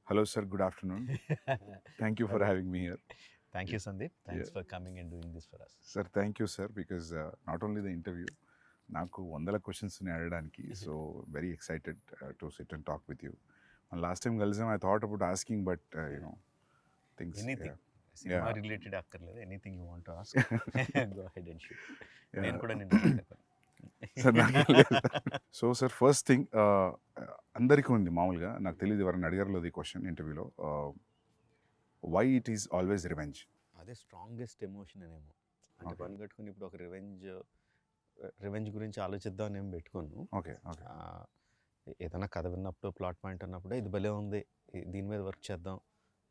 Hello, sir. Good afternoon. Thank you for Hello. having me here. Thank you, Sandeep. Yeah. Thanks for coming and doing this for us. Sir, thank you, sir, because not only the interview, నాకు వందల క్వశ్చన్స్ని అడగడానికి so very excited to sit and talk with you last time కలిసాం I thought about asking but you know things anything cinema Yeah. Related అక్కర్లేదు, anything you want to ask go ahead and shoot. Yeah. నేను కూడా నిన్ను sir so sir first thing అందరికీ ఉంది మామూలుగా, నాకు తెలియదు ఎవరైనా అడిగారు లేదు ఈ క్వశ్చన్ ఇంటర్వ్యూలో, why it is always revenge. అదే స్ట్రాంగెస్ట్ ఎమోషన్ అనేమో. అంటే Okay. పని కట్టుకుని ఇప్పుడు ఒక రివెంజ్ గురించి ఆలోచిద్దాం అని ఏం పెట్టుకోను. ఓకే ఓకే ఏదైనా కథ విన్నప్పుడు ప్లాట్ పాయింట్ అన్నప్పుడు ఇది భలే ఉంది, దీని మీద వర్క్ చేద్దాం,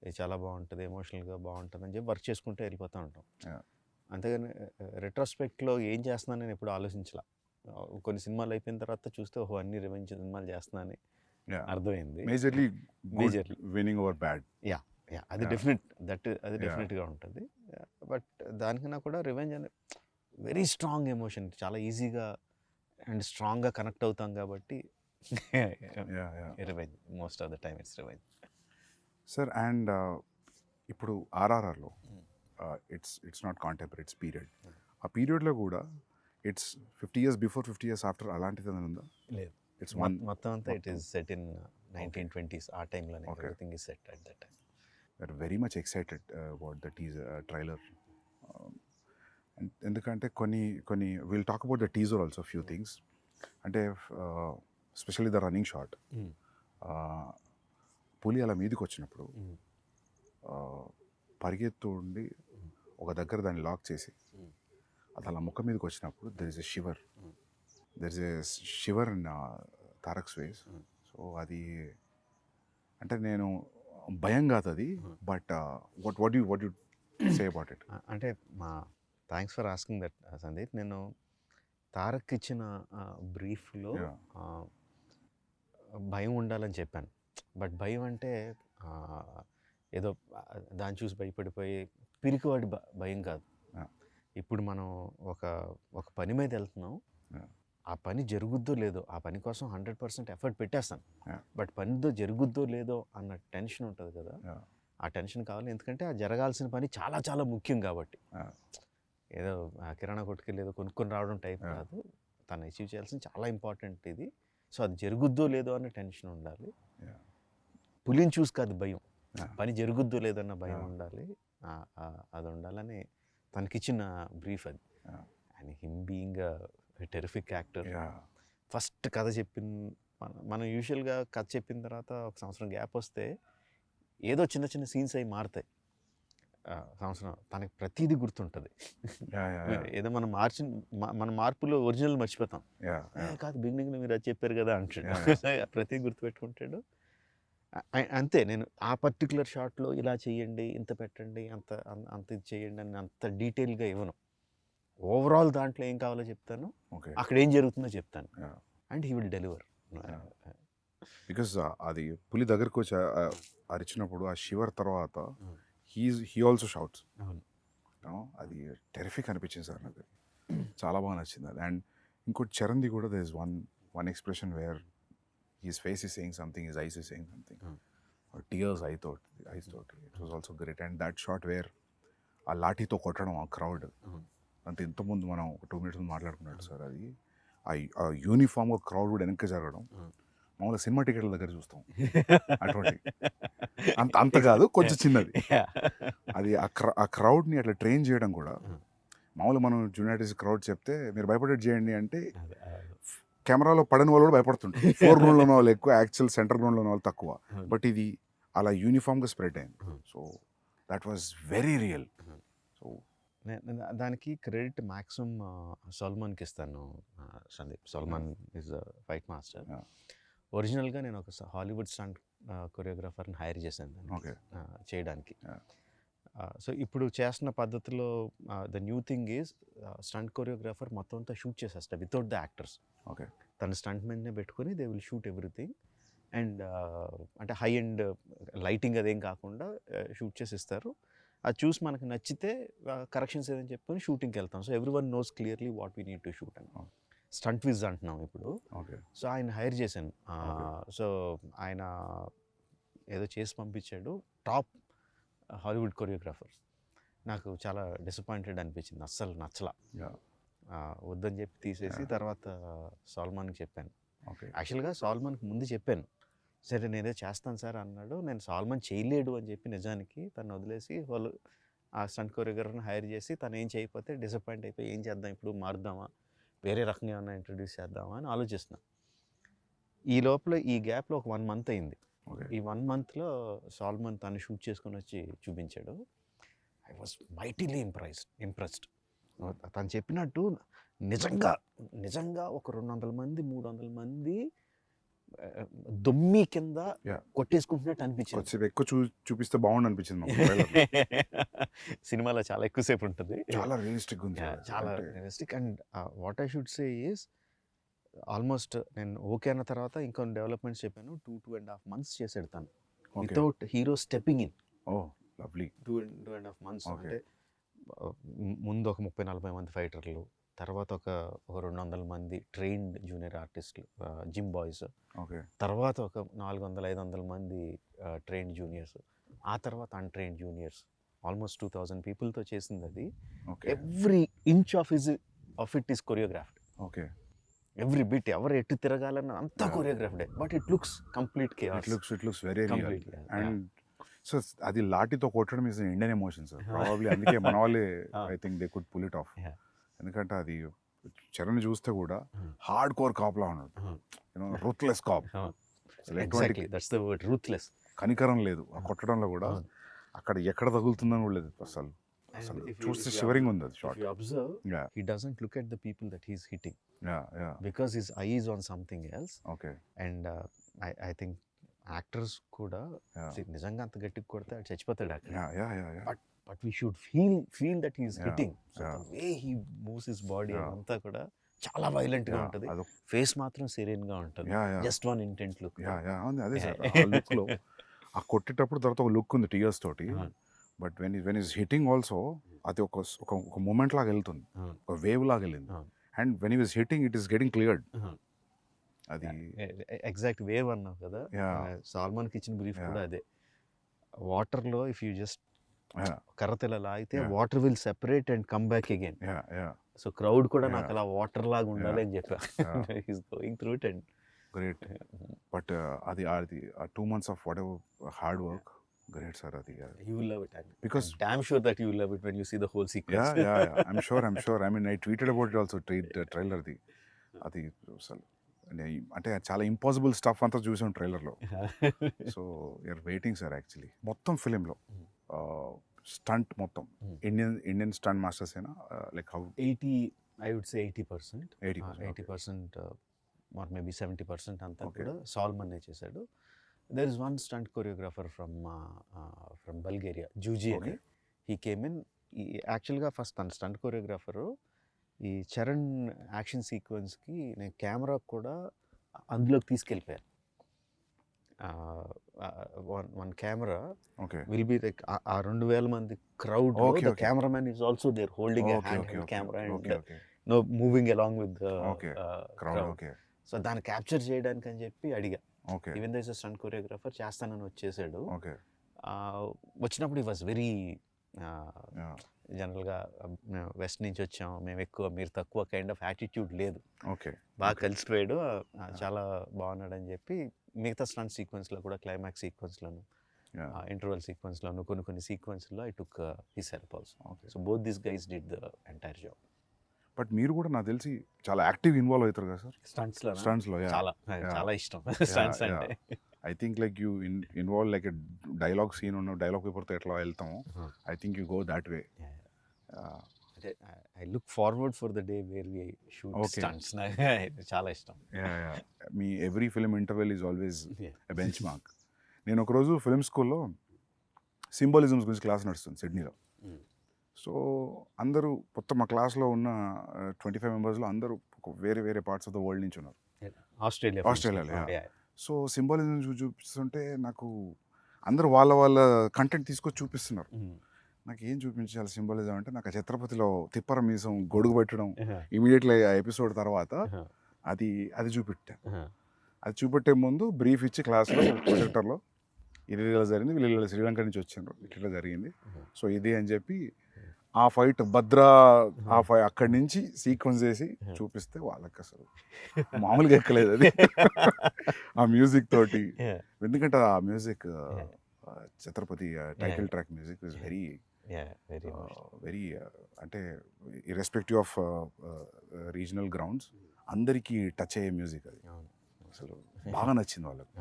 ఇది చాలా బాగుంటుంది, ఎమోషనల్గా బాగుంటుంది అని చెప్పి వర్క్ చేసుకుంటూ వెళ్ళిపోతూ ఉంటాం. Yeah. అంతేగాని రెట్రోస్పెక్ట్లో ఏం చేస్తున్నాను నేను ఎప్పుడు ఆలోచించలా. కొన్ని సినిమాలు అయిపోయిన తర్వాత చూస్తే ఓహో అన్ని రివెంజ్ సినిమాలు చేస్తున్నానని అర్థమైంది. Majorly Majorly. Winnowing over bad. Yeah అది Yeah. అది డెఫినెట్గా ఉంటుంది. బట్ దానికన్నా కూడా రివెంజ్ అనే వెరీ స్ట్రాంగ్ ఎమోషన్, చాలా ఈజీగా అండ్ స్ట్రాంగ్గా కనెక్ట్ అవుతాం కాబట్టి revenge most of the time it's revenge. Sir and ఇప్పుడు ఆర్ఆర్ఆర్లో it's not contemporary, it's period. ఆ పీరియడ్లో కూడా it's 50 years before 50 years after అలాంటిది ఏదైనా ఉందా? లేదు, ఇట్స్ వన్ మొత్తం అంతా it is set in 1920s. ఆ టైంలోనే Okay. Everything is set at that time. Are very much excited about the trailer. ఎందుకంటే కొన్ని will talk about the teaser also few things. అంటే స్పెషల్లీ ద రన్నింగ్ షాట్, పులి అలా మీదకి వచ్చినప్పుడు పరిగెత్తు ఉండి ఒక దగ్గర దాన్ని లాక్ చేసి అది అలా ముఖం మీదకి వచ్చినప్పుడు there is a shiver in Tarak's ways. So అది అంటే నేను భయం కాదు అది, but what you say about it? అంటే thanks for asking that Sandeep. నేను తారక్ ఇచ్చిన బ్రీఫ్లో Yeah. భయం ఉండాలని చెప్పాను. బట్ భయం అంటే ఏదో దాన్ని చూసి భయపడిపోయి పిరికివాడి భయం కాదు. Yeah. ఇప్పుడు మనం ఒక పని మీద వెళ్తున్నాం, Yeah. ఆ పని జరుగుద్దో లేదో, ఆ పని కోసం 100% ఎఫర్ట్ పెట్టేస్తాను. Yeah. బట్ పనితో జరుగుద్దో లేదో అన్న టెన్షన్ ఉంటుంది కదా, Yeah. ఆ టెన్షన్ కావాలి. ఎందుకంటే ఆ జరగాల్సిన పని చాలా చాలా ముఖ్యం కాబట్టి. Yeah. ఏదో కిరాణా కొట్టుకెళ్ళి ఏదో కొనుక్కొని రావడం టైప్ Yeah. కాదు, తను అచీవ్ చేయాల్సిన చాలా ఇంపార్టెంట్ ఇది. సో అది జరుగుద్దో లేదో అన్న టెన్షన్ ఉండాలి. Yeah. పులిని చూసి కాదు భయం, Yeah. పని జరుగుద్దో లేదన్న భయం Yeah. ఉండాలి. అది ఉండాలని తనకిచ్చిన బ్రీఫ్ అది. Yeah. And him being terrific actor. Yeah. First కథ మనం యూజువల్గా కథ చెప్పిన తర్వాత ఒక సంవత్సరం గ్యాప్ వస్తే ఏదో చిన్న చిన్న సీన్స్ అవి మారుతాయి. సంవత్సరం తనకి ప్రతిదీ గుర్తుంటుంది. Yeah. Yeah. ఏదో మనం మన మార్పులో ఒరిజినల్ మర్చిపోతాం. Yeah. Yeah. కాదు బిగినింగ్లో మీరు అది చెప్పారు కదా అంటాడు. Yeah. ప్రతిదీ గుర్తుపెట్టుకుంటాడు. అంతే, నేను ఆ పర్టికులర్ షాట్లో ఇలా చేయండి, ఇంత పెట్టండి, అంత ఇది చేయండి అని అంత డీటెయిల్గా ఇవ్వను. ఓవరాల్ దాంట్లో ఏం కావాలో చెప్తాను, Okay. అక్కడ ఏం జరుగుతుందో చెప్తాను, Yeah. And he will deliver. Because అది పులి దగ్గరకు వచ్చి అరిచినప్పుడు ఆ షివర్ తర్వాత హీ ఆల్సో షౌట్స్. అవును. అది టెరిఫిక్ అనిపించింది సార్ నాకు, చాలా బాగా నచ్చింది అది. అండ్ ఇంకోటి చరణ్ది కూడా there is one expression where his face is saying something, his eyes is saying something, tears eyes తోటి it was also great. And that shot where ఆ లాఠీతో కొట్టడం ఆ క్రౌడ్ అంత ఇంతకుముందు మనం ఒక 2 minutes ముందు మాట్లాడుకున్నాడు సార్, అది ఆ యూనిఫామ్గా క్రౌడ్ కూడా వెనక్కి జరగడం మామూలుగా సినిమా టికెట్ల దగ్గర చూస్తాం అటువంటి అంత కాదు, కొంచెం చిన్నది. అది ఆ క్రౌడ్ని అట్లా ట్రైన్ చేయడం కూడా, మామూలుగా మనం జూనియార్టీస్ క్రౌడ్ చెప్తే మీరు భయపడేది చేయండి అంటే కెమెరాలో పడని వాళ్ళు కూడా భయపడుతుంటారు. 4 గ్రౌండ్లో ఉన్న వాళ్ళు ఎక్కువ, యాక్చువల్ సెంటర్ గ్రౌండ్లో ఉన్న వాళ్ళు తక్కువ. బట్ ఇది అలా యూనిఫామ్గా స్ప్రెడ్ అయింది. So that was very real. So దానికి క్రెడిట్ మ్యాక్సిమం సల్మాన్కి ఇస్తాను. Sandeep Salman is fight master. ఒరిజినల్గా నేను ఒక హాలీవుడ్ స్టంట్ కొరియోగ్రాఫర్ని హైర్ చేశాను Okay. చేయడానికి. Yeah. సో ఇప్పుడు చేస్తున్న పద్ధతిలో the new thing is stunt choreographer మొత్తం అంతా షూట్ చేసేస్తారు వితౌట్ ద యాక్టర్స్. ఓకే. తన స్టంట్ మెన్నే పెట్టుకొని they will shoot everything. And అంటే హై అండ్ లైటింగ్ అదేం కాకుండా షూట్ చేసి ఇస్తారు. అది చూసి మనకు నచ్చితే కరెక్షన్స్ ఏదని చెప్పుకొని షూటింగ్కి వెళ్తాం. So every one knows clearly what we need to shoot అని. స్టంట్ విజ్ అంటున్నాం ఇప్పుడు. ఓకే. సో ఆయన హైర్ చేశాను. సో ఆయన ఏదో చేసి పంపించాడు, టాప్ హాలీవుడ్ కొరియోగ్రాఫర్. నాకు చాలా డిసప్పాయింటెడ్ అనిపించింది, అస్సలు నచ్చలా. Yeah. వద్దని చెప్పి తీసేసి తర్వాత సాల్మాన్కి చెప్పాను. Okay. యాక్చువల్గా సాల్మాన్కి ముందు చెప్పాను, సరే నేనే చేస్తాను సార్ అన్నాడు. నేను సాల్మాన్ చేయలేడు అని చెప్పి నిజానికి తను వదిలేసి వాళ్ళు ఆ స్టంట్ కొరియోగ్రాఫర్ని హైర్ చేసి తను ఏం చేయకపోతే డిసప్పాయింట్ అయిపోయి ఏం చేద్దాం ఇప్పుడు, మారుద్దామా, వేరే రకంగా ఏమన్నా ఇంట్రడ్యూస్ చేద్దామా అని ఆలోచిస్తున్నా. ఈ లోపల ఈ గ్యాప్లో ఒక 1 month అయింది. Okay. ఈ 1 monthలో సాల్మాన్ తను షూట్ చేసుకొని వచ్చి చూపించాడు. I was mightily impressed. తను చెప్పినట్టు నిజంగా ఒక 200 మంది 300 మంది దొమ్మి కింద Yeah. కొట్టేసుకుంటున్నట్టు అనిపించింది. కొంచెం ఎక్కువ చూపిస్తే బాగుండు అనిపించింది మాకు trailer లో. సినిమాలో చాలా ఎక్కువసేపు ఉంటుంది, చాలా రియలిస్టిక్ ఉంది Yeah, sir. చాలా అంటే realistic. And what I should say is almost నేను ఓకే అన్న తర్వాత ఇంకొన్ని డెవలప్మెంట్స్ చెప్పాను. 2.5 months చేసాడు తను, Okay. Without hero stepping in. Oh, lovely. 2.5 months. Okay. అంటే ముందు ఒక 30-40 మంది ఫైటర్లు, తర్వాత ఒక 200 మంది ట్రైన్డ్ జూనియర్ ఆర్టిస్టులు, జిమ్ బాయ్స్, Okay. తర్వాత ఒక 400-500 మంది ట్రైన్డ్ జూనియర్స్, ఆ తర్వాత అన్ట్రైన్డ్ జూనియర్స్, ఆల్మోస్ట్ 2000 పీపుల్తో చేసింది అది. Okay. Every inch of it is choreographed. Okay. Every bit, ఎవరు ఎటు తిరగాలన్న అంతా కొరియోగ్రాఫ్డే, but it looks complete It looks very real. Complete, yeah. And so అది లాఠీతో కొట్టడం is Indian emotion sir. Probably అందుకే మన వాళ్ళే I think they could pull it off. Yeah. ఎందుకంటే అది చరణ్ చూస్తే కూడా హార్డ్ కోర్ కాప్ లా ఉన్నాడు, you know ruthless cop. Exactly that's the word, ruthless. కనికరం లేదు ఆ కొట్టడంలో కూడా, అక్కడ ఎక్కడ తగులుతుందని కూడా లేదు అసలు. అసలు చూస్తే షివరింగ్ ఉంది అది shot. If you observe, Yeah. he doesn't look at the people that he's hitting Yeah. because his eye is on something else. Okay. And I think actors కూడా Yeah. నిజంగా అంత గట్టిగా కొడితే అది చచ్చిపోతాడు అక్కడ. Yeah. But we should feel that he's Yeah. Hitting. So Yeah. The way he moves his body Yeah. అంతా కూడా చాలా వైలెంట్ గా ఉంటుంది. అదొక ఫేస్ మాత్రం సెరీన్ గా ఉంటుంది, Yeah. Just one intent look. అవును అదే సార్. ఆ లుక్ లో ఆ కొట్టేటప్పుడు తర్వాత ఒక లుక్ ఉంది టీయర్స్ తోటి. But when is hitting also అది ఒక మూమెంట్ లాగా వెళ్తుంది, ఒక వేవ్ లాగా వెళ్ళింది. అండ్ వెన్ ఈ was hitting it is getting cleared. అది ఎగ్జాక్ట్ వేవ్ అన్నావు కదా, Yeah. సాల్మాన్కి ఇచ్చిన బ్రీఫ్ Yeah. కూడా అదే. వాటర్లో ఇఫ్ యూ జస్ట్ Yeah. కర్రతో ఇలా లాగితే Yeah. Water will separate and come back again. Yeah. So crowd కూడా నాకు Yeah. అలా వాటర్ లాగా ఉండాలి అని చెప్పా. Yeah. He's going through it and great. But అది 2 months of what ever hard work, great sir అది. you will love it. Because I'm damn sure that you will love it when you see the whole sequence. Yeah. I'm sure. I mean, I tweeted about it also, trailer ది. అది అసలు అంటే చాలా impossible stuff అంతా చూసాం ట్రైలర్లో. So you're waiting sir actually. మొత్తం ఫిలింలో స్టంట్ మొత్తం ఇండియన్ స్టంట్ మాస్టర్స్ ఏనా, like how I would say 80%. 80% or maybe 70% అంతా Okay. కూడా సాల్మన్ చేశాడు. There is one stunt choreographer from Bulgaria, Juji అని. Okay. He came in. యాక్చువల్గా ఫస్ట్ తన స్టంట్ కొరియోగ్రాఫరు ఈ చరణ్ యాక్షన్ సీక్వెన్స్కి నేను కెమెరా కూడా అందులోకి తీసుకెళ్ళిపోయాను. One camera okay. Will be like ఆ 2000 మంది crowd, Okay, the okay. Cameraman is also there holding a hand camera and moving along with Okay. Crowd. Okay. So దాన్ని క్యాప్చర్ చేయడానికి అని చెప్పి అడిగా. Okay. Even though is stunt choreographer చేస్తానని వచ్చేసాడు. Okay. వచ్చినప్పుడు ఈ వాజ్ వెరీ Yeah. జనరల్గా వెస్ట్ నుంచి వచ్చాం మేము ఎక్కువ మీరు తక్కువ కైండ్ ఆఫ్ యాటిట్యూడ్ లేదు, ఓకే. బాగా కలిసిపోయాడు, చాలా బాగున్నాడు అని చెప్పి మిగతా స్టంట్ సీక్వెన్స్లో కూడా క్లైమాక్స్ సీక్వెన్స్లోను Yeah. ఇంటర్వల్ సీక్వెన్స్లోను కొన్ని సీక్వెన్స్లో I took his help also. Okay. So both this guys did the entire job. But మీరు కూడా నాకు తెలిసి చాలా యాక్టివ్ ఇన్వాల్వ్ అవుతారు కదా సార్ స్టంట్స్లో స్టంట్స్లో. చాలా ఇష్టం స్టంట్స్ అంటే. I think like you involve like dialogue scene ఉన్న డైలాగ్ పేపర్తో ఎట్లా వెళ్తాము, I think you go that way. I look forward for the day where we shoot Okay. Stunts. చాలా ఇష్టం. మీ every film interval is always Yeah. A benchmark. నేను ఒకరోజు film స్కూల్లో సింబాలిజమ్స్ గురించి క్లాస్ నడుస్తుంది సిడ్నీలో. సో అందరూ మొత్తం మా క్లాస్లో ఉన్న 25 మెంబర్స్లో అందరూ వేరే పార్ట్స్ ఆఫ్ ద వరల్డ్ నుంచి ఉన్నారు. ఆస్ట్రేలియాలో, yeah. సో సింబాలిజం చూపిస్తుంటే నాకు అందరూ వాళ్ళ కంటెంట్ తీసుకొచ్చి చూపిస్తున్నారు. నాకు ఏం చూపించాలి సింబాలిజం అంటే, నాకు ఆ ఛత్రపతిలో తిప్పర మీసం గొడుగు పెట్టడం ఇమీడియట్లీ ఆ ఎపిసోడ్ తర్వాత అది చూపెట్టా. అది చూపెట్టే ముందు బ్రీఫ్ ఇచ్చి క్లాస్లో ప్రొజెక్టర్లో ఇది ఇలా జరిగింది, వీళ్ళు ఇలా శ్రీలంక నుంచి వచ్చిండ్రు, ఇట్లా జరిగింది, సో ఇది అని చెప్పి ఆ ఫైట్ భద్రా అక్కడి నుంచి సీక్వెన్స్ చేసి చూపిస్తే వాళ్ళకి అసలు మామూలుగా ఎక్కలేదు అది ఆ మ్యూజిక్ తోటి. ఎందుకంటే ఆ music Chhatrapati title track music is very very అంటే ఇర్రెస్పెక్టివ్ ఆఫ్ రీజనల్ గ్రౌండ్స్ అందరికీ టచ్ అయ్యే మ్యూజిక్ అది. అసలు బాగా నచ్చింది వాళ్ళకి.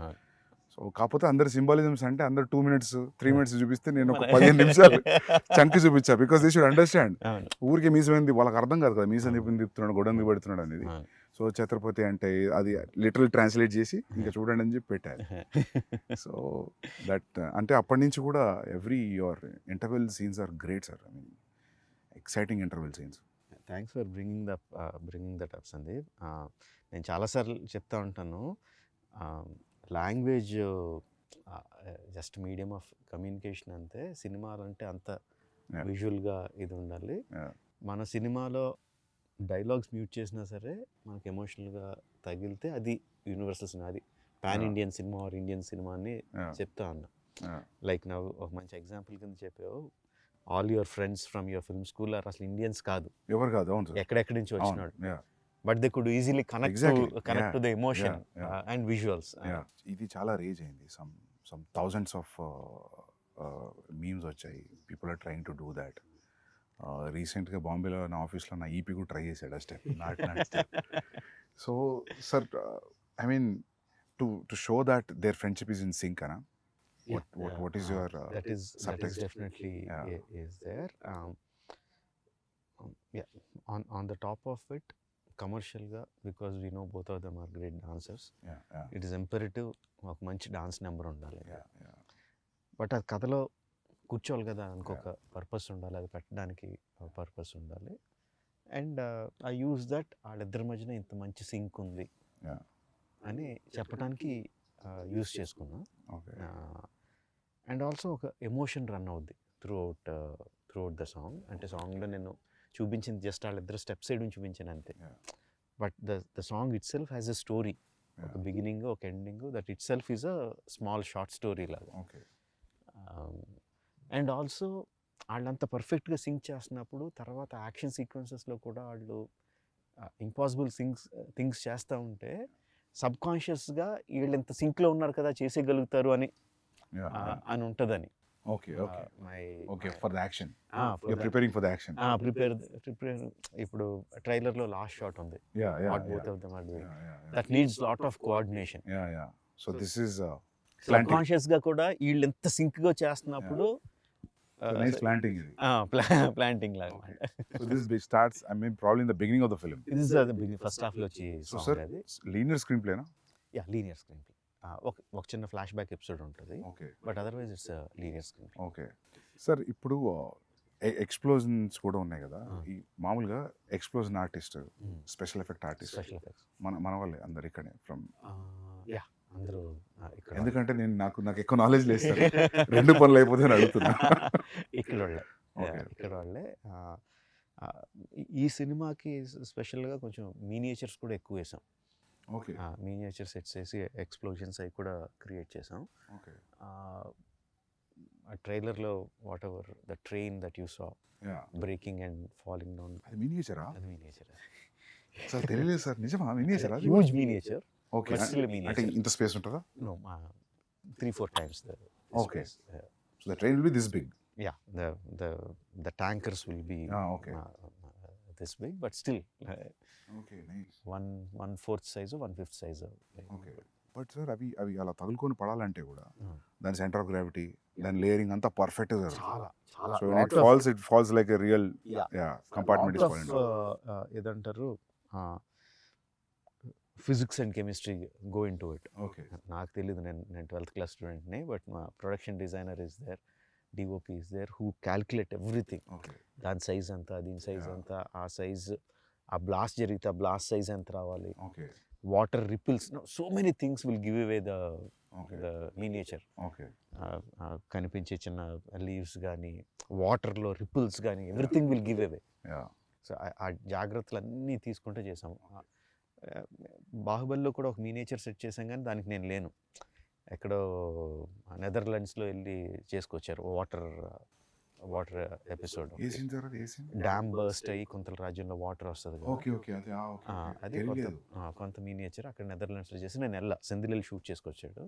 సో కాకపోతే అందరు సింబాలిజమ్స్ అంటే అందరు 2 minutes 3 minutes చూపిస్తే నేను ఒక 15 నిమిషాలు చంకి చూపించా, బికాస్ దే షుడ్ అండర్స్టాండ్. ఊరికే మీసమైంది వాళ్ళకి అర్థం కాదు కదా, మీసం తిప్పుతున్నాడు గొడవని పెడుతున్నాడు అనేది. సో ఛత్రపతి అంటే అది లిటరల్ ట్రాన్స్లేట్ చేసి ఇంకా చూడండి అని చెప్పి పెట్టారు. సో దట్ అంటే అప్పటి నుంచి కూడా every your interval scenes are great sir. I mean exciting interval scenes. Thanks for bringing that up Sandeep. నేను చాలాసార్లు చెప్తా ఉంటాను, language just medium of communication అంతే, సినిమాలు అంటే అంత విజువల్గా ఇది ఉండాలి. మన సినిమాలో డైలాగ్స్ మ్యూట్ చేసినా సరే మనకి ఎమోషనల్గా తగిలితే అది యూనివర్సల్ సినిమా, అది pan Indian cinema or Indian cinema అని చెప్తా ఉన్నా. లైక్ నా ఒక మంచి ఎగ్జాంపుల్ కింద చెప్పావు, all your friends from your film school or అసలు ఇండియన్స్ కాదు, ఎవరు కాదు, ఎక్కడెక్కడి నుంచి వచ్చినాడు, but they could easily connect to the emotion and visuals. ఇది చాలా రేజ్ అయింది, సమ్ థౌజండ్స్ ఆఫ్ మీమ్స్ వచ్చాయి, people are trying to do that. రీసెంట్గా బాంబేలో నా ఆఫీస్లో నా ఈపీ కూడా ట్రై చేశాడు ఆ step, not step. So sir I mean to show that their friendship is in sync అనా? What is your that is definitely is there. Yeah, on the top of it, commercial ga, because we know both of them are great dancers. It is imperative ఒక మంచి dance number ఉండాలి. But అది కథలో కూర్చోవాలి కదా, దానికి ఒక purpose ఉండాలి, అది పెట్టడానికి పర్పస్ ఉండాలి. అండ్ ఐ యూజ్ దట్ వాళ్ళిద్దరి మధ్యన ఇంత మంచి సింక్ ఉంది అని చెప్పడానికి యూజ్ చేసుకున్నా. అండ్ ఆల్సో ఒక ఎమోషన్ రన్ అవుద్ది త్రూ అవుట్ ద సాంగ్. అంటే సాంగ్లో నేను చూపించింది జస్ట్ వాళ్ళిద్దరు స్టెప్ సైడ్ చూపించాను అంతే, but the song it self has a story, ఒక బిగినింగ్ ఒక ending, that it self is a small short story లాగా. అండ్ ఆల్సో వాళ్ళంత పర్ఫెక్ట్గా సింక్ చేస్తున్నప్పుడు తర్వాత యాక్షన్ సీక్వెన్సెస్లో కూడా వాళ్ళు ఇంపాసిబుల్ థింగ్స్ చేస్తూ ఉంటే సబ్కాన్షియస్గా వీళ్ళు ఎంత సింక్లో ఉన్నారు కదా చేసేయగలుగుతారు అని ఉంటుందని. ఇప్పుడు ట్రైలర్లో లాస్ట్ షాట్ ఉంది, that needs lot of coordination. So this is సబ్కాన్షియస్గా కూడా వీళ్ళు ఎంత సింక్గా చేస్తున్నప్పుడు planting లాగా. So this starts, I mean, probably in the beginning of the film. This is the beginning, first half లో వచ్చి. So sir, linear screenplay na? Yeah, linear screenplay. ఒక చిన్న ఫ్లాష్ బ్యాక్ ఎపిసోడ్ ఉంటుంది, but otherwise it's linear screenplay. Okay sir, ఇప్పుడు explosions కూడా ఉన్నాయి కదా, ఈ మామూలుగా explosion artist, special effect artist మన వాళ్ళే అందరు ఇక్కడే ఫ్రమ్. అందరూ ఎందుకంటే నాకు ఎక్కువ నాలెడ్జ్ లేదు సార్, రెండు పనులు అయిపోతే అడుగుతున్నా. ఇక్కడ వాళ్ళే. ఈ సినిమాకి స్పెషల్గా కొంచెం మీనియేచర్స్ కూడా ఎక్కువ వేసాం. మీనియేచర్ సెట్స్ వేసి ఎక్స్ప్లోజన్స్ అవి కూడా క్రియేట్ చేసాం. ట్రైలర్లో what ever the train that you saw breaking and falling down, అది మీనియేచరా? అది మీనియేచర్ సార్, తెలియలేదు సార్. నిజమా? మీనియేచరా? Huge miniature. ఓకే, అంటే ఇంత స్పేస్ ఉంటుందా? No, 3-4 times the okay space. So the train will be this big. Yeah, the tankers will be this big, but still okay, nice. 1/4 size or 1/5 size. Okay, but sir అవి అలా తగులుకొని పడాలంటే కూడా దాని centre of gravity, దాని layering అంతా perfect గా జరుగుతుంది. So it falls like a real compartment is falling. ఏదంటారు, physics and chemistry go into it. Okay, నాకు తెలియదు, నేను 12th class స్టూడెంట్ని, బట్ మా production designer is there, DOP is there, who calculate everything. దాని size అంతా, దీని size అంతా, ఆ సైజ్, ఆ బ్లాస్ట్ జరిగితే ఆ బ్లాస్ట్ సైజ్ ఎంత రావాలి, water ripples, so many things will give away the miniature. కనిపించే చిన్న లీవ్స్ కానీ, వాటర్లో రిపిల్స్ కానీ, everything will give away. So ఆ జాగ్రత్తలు అన్నీ తీసుకుంటూ చేసాము. బాహుబలిలో కూడా ఒక మీనియేచర్ సెట్ చేసాం, కానీ దానికి నేను లేను. ఎక్కడో నెదర్లాండ్స్లో వెళ్ళి చేసుకొచ్చారు వాటర్ ఎపిసోడ్. ఏ సీన్ సార్ అది? ఏ సీన్? డ్యామ్ బర్స్ట్ అయ్యి కొంత రాజ్యంలో వాటర్ వస్తుంది కదా. ఓకే ఓకే అదే ఓకే అది తెలియదు. కొంత మీనియేచర్ అక్కడ నెదర్లాండ్స్లో చేసి నేను సెందిల్ షూట్ చేసుకొచ్చాడు.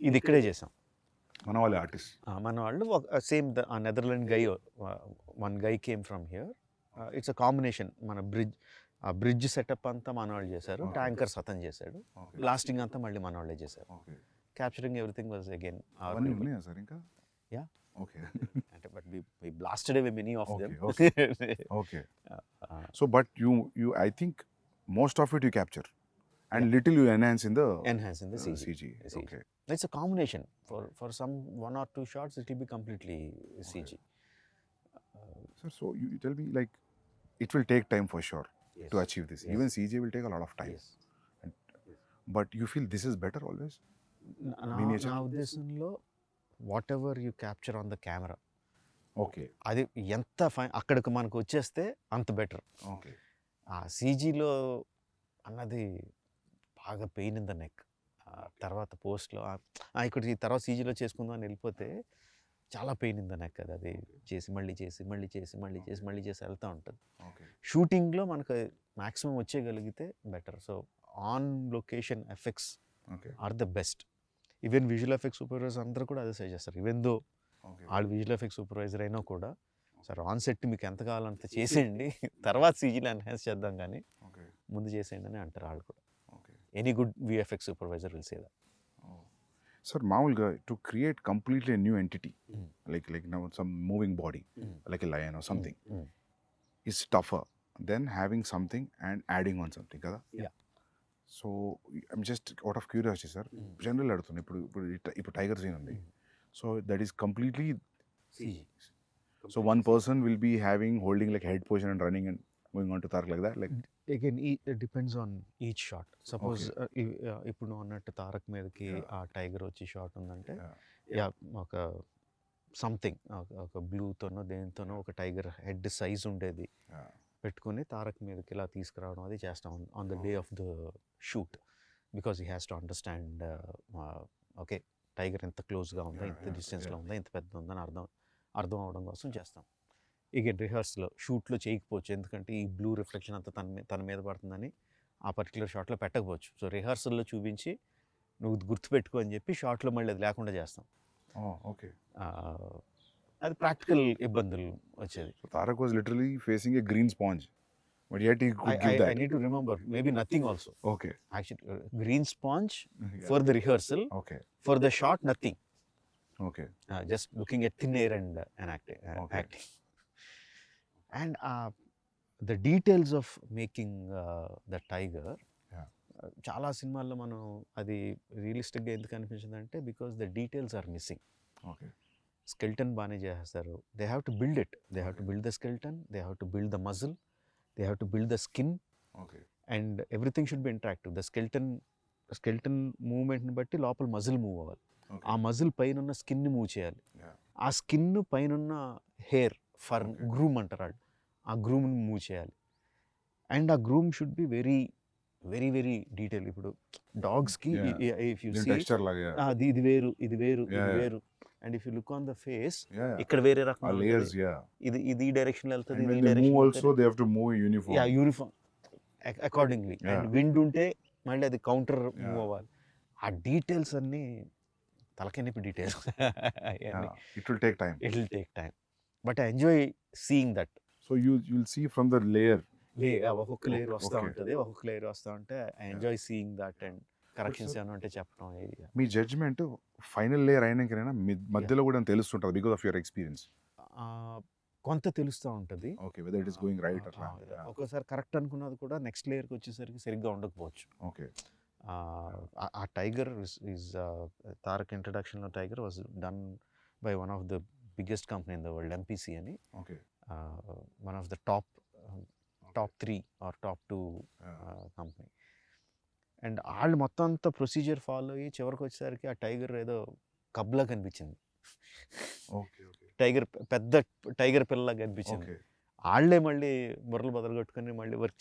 ఇది ఇక్కడే చేసాం. మన వాళ్ళే ఆర్టిస్ట్. మన వాళ్ళు సేమ్ ఆ Netherland guy, one guy came from here. It's a combination. మన బ్రిడ్జ్ సెటప్ అంతా మన వాళ్ళు చేశారు, ట్యాంకర్స్ అతను చేశాడు, లాస్టింగ్ అంతా మళ్ళీ మన వాళ్ళే చేశారు. Capturing everything was again sir ఇంకా యా. ఓకే అంటే but we blasted away many of them. Okay so but you I think most of it you capture and little you enhance in the CG. Okay. It's a combination. For some 1 or 2 shots, it will be completely CG. Sir, so you tell me, like, it will take time for sure to achieve this. Yes. Even CG will take a lot of time. Yes. But you feel this is better always? నా ఉద్దేశంలో what ever you capture on the camera, okay, అది ఎంత fine అక్కడికి మనకు వచ్చేస్తే అంత better. Okay. ఆ సీజీలో అన్నది బాగా పెయిన్ ఇన్ ద నెక్. తర్వాత పోస్ట్లో ఇక్కడ ఈ తర్వాత సీజీలో చేసుకుందాం అని వెళ్ళిపోతే చాలా పెయిన్ ఇన్ ద నెక్. అది చేసి మళ్ళీ వెళ్తూ ఉంటుంది. షూటింగ్లో మనకు మ్యాక్సిమం వచ్చేయగలిగితే better. So on location effects are the best. Even visual effects supervisors అందరూ కూడా అదే సజెస్ట్ చేస్తారు. ఈవెన్ దో వాళ్ళు విజువల్ ఎఫెక్ట్స్ సూపర్వైజర్ అయినా కూడా, సార్ ఆన్ సెట్ మీకు ఎంత కావాలంత చేసేయండి, తర్వాత సీజీలో ఎన్హాన్స్ చేద్దాం కానీ ముందు చేసేయండి అని అంటారు వాళ్ళు కూడా. Any good VFX supervisor will say that. Sir మామూలుగా to create completely new entity like now some moving body like a lion or something is tougher then having something and adding on something కదా. So I'm just out of curiosity sir, general అడుగుతున్నాను. ఇప్పుడు tiger scene ఉంది, so that is completely so one person will be holding like head position and running and going on to Tarak like that, like again it depends on each shot. Suppose ఇప్పుడు నువ్వు అన్నట్టు తారక్ మీదకి ఆ tiger వచ్చి shot ఉందంటే yeah ఒక something ఒక బ్లూతోనో దేనితోనో ఒక టైగర్ హెడ్ సైజ్ ఉండేది పెట్టుకుని తారక్ మీదకి ఇలా తీసుకురావడం అది చేస్తాం on the day of the shoot. Because he has to understand okay tiger ఎంత క్లోజ్గా ఉందా, ఎంత డిస్టెన్స్లో ఉందా, ఎంత పెద్ద ఉందని అర్థం అవడం కోసం చేస్తాం. ఇక రిహర్సల్లో షూట్లో చేయకపోవచ్చు, ఎందుకంటే ఈ బ్లూ రిఫ్లెక్షన్ అంతా తన మీద పడుతుందని ఆ పర్టికులర్ షాట్లో పెట్టకపోవచ్చు. సో రిహర్సల్లో చూపించి నువ్వు గుర్తుపెట్టుకో అని చెప్పి షాట్లో మళ్ళీ అది లేకుండా చేస్తాం. ఓకే, అది ప్రాక్టికల్ ఇబ్బందులు వచ్చేది. Tarak was literally facing a green sponge, but yet he could give that. I need to remember, maybe nothing also. Okay. Actually, green sponge for the rehearsal. Okay. For the shot, nothing. Okay. Just looking at thin air and acting. And the details of making the tiger, చాలా సినిమాల్లో మనం అది రియలిస్టిక్గా ఎందుకు అనిపించింది అంటే because the details are missing. Okay. Skeleton బాగానే చేస్తారు. They have to build it, they have to build the skeleton, they have to build the muscle, they have to build the skin, and everything should be interactive. The skeleton మూవ్మెంట్ని బట్టి లోపల muscle move అవ్వాలి, ఆ muscle పైన ఉన్న స్కిన్ని move చేయాలి, ఆ స్కిన్ పైన ఉన్న హెయిర్ ఫర్ గ్రూమ్ అంటారు వాళ్ళు, ఆ గ్రూమ్ని మూవ్ చేయాలి. అండ్ ఆ groom should be very very very detail. ఇప్పుడు డాగ్స్కి ఇఫ్ యూ సీ ఇది వేరు ఇది వేరు ఇది వేరు, and if you look on the face ఇక్కడ వేరే రకం ఇది ఈ డైరెక్షన్లో వెళ్తుంది, ఈ direction uniform accordingly. And wind ఉంటే మళ్ళీ అది కౌంటర్ మూవ్ అవ్వాలి. ఆ డీటెయిల్స్ అన్నీ తలకెనిపి details. It will take time. But I enjoy seeing that. So you'll see from the layer. ఒక్కొక్క లేయర్ వస్తూ ఉంటుంది, ఒక్కొక్క లేయర్ వస్తూ ఉంటే I enjoy seeing that and corrections ఏమైనా ఉంటే చెప్పడం. మీ జడ్జ్మెంట్ ఫైనల్ లేయర్ అయినాకైనా మధ్యలో కూడా తెలుస్తుంటుంది బికాస్ ఆఫ్ యువర్ ఎక్స్పీరియన్స్? కొంత తెలుస్తూ ఉంటుంది. Okay, whether it is going right అట్లా. ఒక్కోసారి కరెక్ట్ అనుకున్నది కూడా నెక్స్ట్ లేయర్కి వచ్చేసరికి సరిగ్గా ఉండకపోవచ్చు. ఓకే. ఆ టైగర్ ఈజ్ తారక్ ఇంట్రడక్షన్లో tiger was done by one of the biggest company in the world, MPC అని. Okay. One of the top 3 or top 2 company. And వాళ్ళు మొత్తం అంతా ప్రొసీజర్ ఫాలో అయ్యి చివరికి వచ్చేసరికి ఆ టైగర్ ఏదో కబ్లా కనిపించింది. పెద్ద టైగర్ పిల్లలా కనిపించింది. వాళ్ళే మళ్ళీ బుర్రలు బదులు కొట్టుకొని మళ్ళీ వర్క్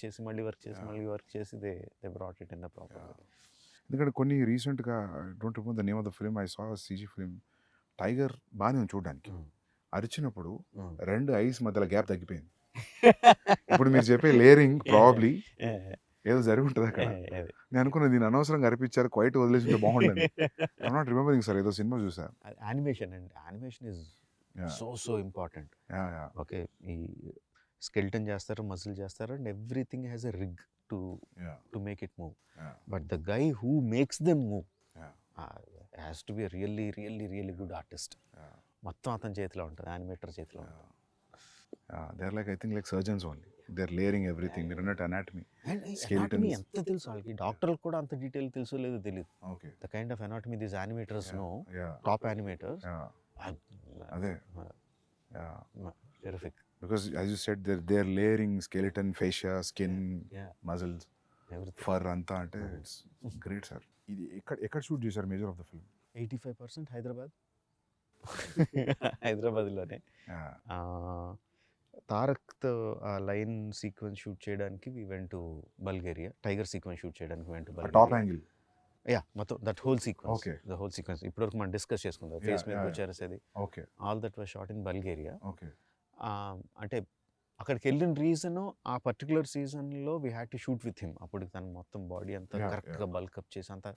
చేసి they brought it in the proper. ఎందుకంటే కొన్ని రీసెంట్గా don't remember the name of the film, I saw CG film, tiger బాగానే ఉంది చూడడానికి, అరిచినప్పుడు రెండు ఐస్ మధ్యలో గ్యాప్ తగ్గిపోయింది. ఇప్పుడు మీరు చెప్పే లేయరింగ్ ప్రాబ్లీ ఏదో జరిగి ఉంటుంది అక్కడ. నేను అనుకున్నా దీన్ని అనవసరంగా అరిపించారు, క్వైట్ వదిలేసి ఉంటే బాగుండదు. ఐఎమ్ నాట్ రిమెంబరింగ్ సార్, ఏదో సినిమా చూసా. యానిమేషన్ అండి, animation is so important. Ya ya okay, ఈ స్కెల్టన్ చేస్తారు, మజిల్ చేస్తారు, and everything has a rig to make it move. But the guy who makes them move has to be really really really good artist. మొత్తం అతని చేతిలో ఉంటుంది, animator చేతిలో ఉంటుంది. They are like, I think like surgeons only, they are layering everything. మీరు అన్నట్టు anatomy, anatomy ఎంత తెలుసు వాళ్ళకి, డాక్టర్లకు కూడా అంత డీటెయిల్ తెలుసో లేదో తెలియదు. Okay, the kind of anatomy these animators know, yeah top animators. అదే, yeah terrific. because as you said, they're layering skeleton, fascia, skin, muscles, fur అంతా, అంటే ఇట్స్ గ్రేట్ సార్. ఇది ఎక్కడ షూట్ చేశారు మేజర్ ఆఫ్ ద ఫిల్మ్? 85% హైదరాబాద్లోనే. తారక్తో ఆ line sequence shoot చేయడానికి we went to Bulgaria. Tiger sequence shoot చేయడానికి went to Bulgaria. Top angle, yeah, మొత్తం that whole sequence. Okay, the whole sequence ఇప్పటివరకు మనం డిస్కస్ చేసుకుందాం, ఫేస్ మీద వచ్చేసేది, okay, all that was shot in Bulgaria. Okay. అంటే అక్కడికి వెళ్ళిన రీజను, ఆ పర్టికులర్ సీజన్లో we had to shoot with him. అప్పుడు తను మొత్తం బాడీ అంతా కరెక్ట్గా బల్కప్ చేసి అంతా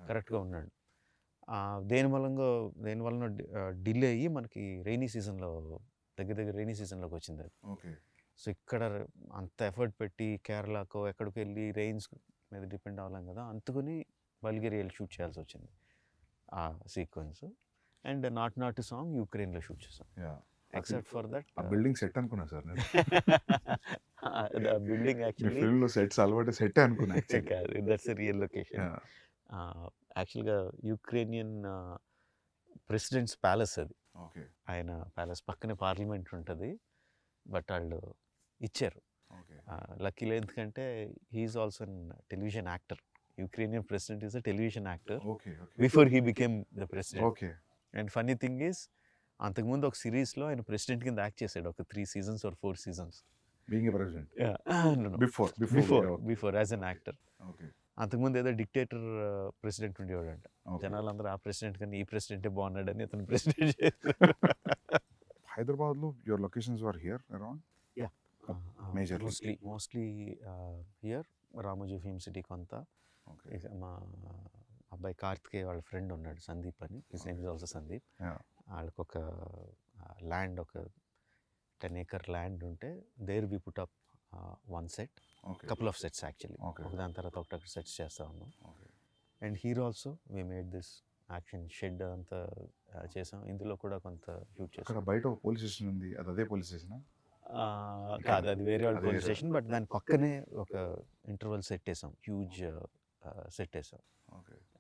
కరెక్ట్గా ఉన్నాడు. దేనివలన డిలే అయ్యి మనకి రైనీ సీజన్లో, దగ్గర రైనీ సీజన్లోకి వచ్చింది అది. ఓకే. సో ఇక్కడ అంత ఎఫర్ట్ పెట్టి కేరళకో ఎక్కడికి వెళ్ళి రెయిన్స్ మీద డిపెండ్ అవ్వలేం కదా, అందుకని బల్గేరియాలో షూట్ చేయాల్సి వచ్చింది ఆ సీక్వెన్స్. అండ్ నాట్ సాంగ్ యుక్రెయిన్లో షూట్ చేసాం. ఎక్సెప్ట్ ఫర్ దట్ ఆ బిల్డింగ్ సెట్ అనుకున్నా సార్ నేను. బిల్డింగ్ యాక్చువల్లీ ఫిల్మ్లో సెట్స్ అలవాటు సెట్ అనుకున్నా. కాదు, దట్స్ రియల్ లొకేషన్. యాక్చువల్గా యుక్రేనియన్ ప్రెసిడెంట్స్ ప్యాలెస్ అది. ఓకే, ఆయన ప్యాలెస్ పక్కనే పార్లమెంట్ ఉంటుంది, బట్ వాళ్ళు ఇచ్చారు. లక్కీలో, ఎందుకంటే he is also an television actor. Ukrainian president is a television actor before he became the president. Okay. And funny thing is, అంతకుముందు ఒక సిరీస్లో ఆయన ప్రెసిడెంట్ కింద యాక్ట్ చేశాడు, ఒక 3 seasons or 4 seasons. Being a president before as an actor. అంతకుముందు ఏదో dictator president ఉండేవాడంట. జనాలందరూ ఆ ప్రెసిడెంట్ కన్నా ఈ ప్రెసిడెంటే బాగున్నాడని అతను ప్రెసిడెంట్ చేశారు. హైదరాబాద్లో your locations are here around? Ya, mostly here. Ramoji film city కొంత. మా అబ్బాయి కార్తికేయ వాళ్ళ ఫ్రెండ్ ఉన్నాడు, సందీప్ అని, his name is also Sandeep. వాళ్ళకి ఒక ల్యాండ్, ఒక 10 acre ల్యాండ్ ఉంటే, there we put up one set, couple of sets actually. ఒకదాని తర్వాత ఒకటి సెట్స్ చేస్తూ ఉన్నాం. And hero also we made this action shed అంతా చేసాం. ఇందులో కూడా కొంత షూట్ చేసాం. బయట ఒక పోలీస్ స్టేషన్ ఉంది, అదే పోలీస్ స్టేషన్ కాదు, అది వేరే వాళ్ళ పోలీస్ స్టేషన్, బట్ దాని పక్కనే ఒక ఇంటర్వల్ సెట్ వేసాం, హ్యూజ్ సెట్ వేసాం.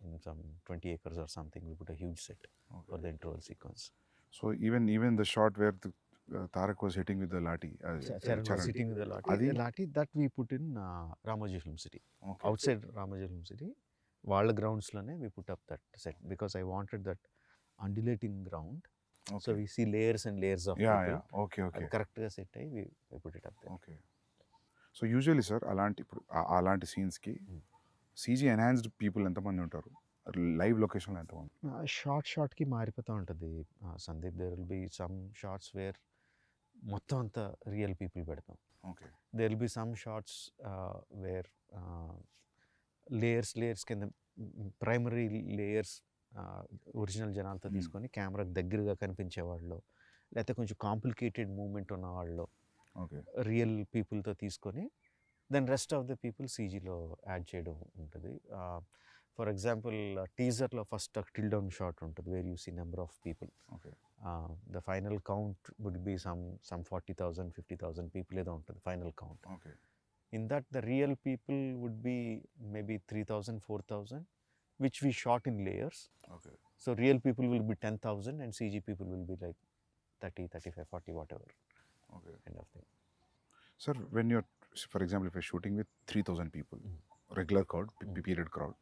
In some 20 acres or something, we put a huge set for the interval sequence. So even the shot where the Tarak was hitting with the lathi, Charan was hitting with the lathi, that we put in Ramoji Film City. Outside Ramoji Film City, వాళ్ళ గ్రౌండ్స్లోనే we put up that set, because I wanted that undulating ground. So we see layers and layers of people. Okay. కరెక్ట్గా set అయ్యి we put it up there. Okay. So usually sir, అలాంటి సీన్స్కి CG enhanced people ఎంతమంది ఉంటారు? Live లొకేషన్లో ఎంతమంది? షార్ట్కి మారిపోతూ ఉంటుంది Sandeep. There will be some shots where మొత్తం అంతా రియల్ పీపుల్ పెడతాం. Okay. There will be some shots where layers కింద, ప్రైమరీ లేయర్స్ ఒరిజినల్ జనాలతో తీసుకొని కెమెరాకి దగ్గరగా కనిపించేవాళ్ళు, లేకపోతే కొంచెం కాంప్లికేటెడ్ మూమెంట్ ఉన్న వాళ్ళు రియల్ పీపుల్తో తీసుకొని, then rest of the people సీజీలో యాడ్ చేయడం ఉంటుంది. ఫర్ ఎగ్జాంపుల్ టీజర్లో ఫస్ట్ టిల్ డౌన్ షాట్ ఉంటుంది, where you see number of people. The final count would be some 40,000 50,000 people ఏదో ఉంటుంది final count. In that the real people would be maybe 3,000 4,000, which we shot in layers. So real people will be 10,000 and CG people will be like 30, 35, 40, whatever kind of thing. Sir, when you're, for example, if you're shooting with 3,000 people, regular crowd, period crowd,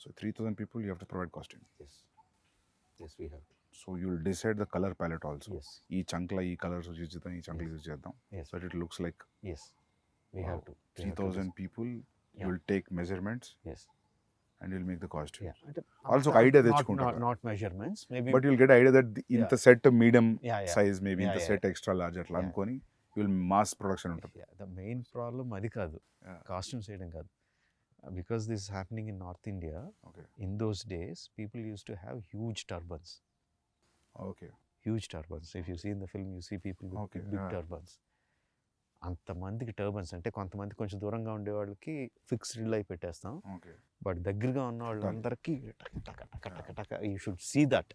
so 3,000 people, you have to provide costume. Yes, we have to. So you'll decide the color palette also. Yes. Ee chunkla ee colors use chedam, ee chunkla use chedam. Yes. So it looks like. Yes, we have to. 3,000 people, you will take measurements. Yes. and you'll make the costume. Yeah. అంటే Also ఒక idea not తెచ్చుకుంటారు. not measurements, maybe. But you'll get idea that ఇంత set medium Yeah. size, maybe Yeah, ఇంత yeah, set extra large అట్లా Yeah. అనుకొని you'll mass production ఉంటుంది. Yeah, the main problem అది కాదు, Yeah. కాస్ట్యూమ్స్ వేయడం కాదు. Because this is happening in North India, Okay. in those days people used to have huge turbans. Okay. Huge turbans. If you see in the film, you see people with Okay, big yeah. turbans. అంతమందికి turbans అంటే కొంతమంది కొంచెం దూరంగా ఉండే వాళ్ళకి fixed అయి పెట్టేస్తాం, Okay. But దగ్గరగా ఉన్న వాళ్ళందరికీ టక టక టక టక you should see that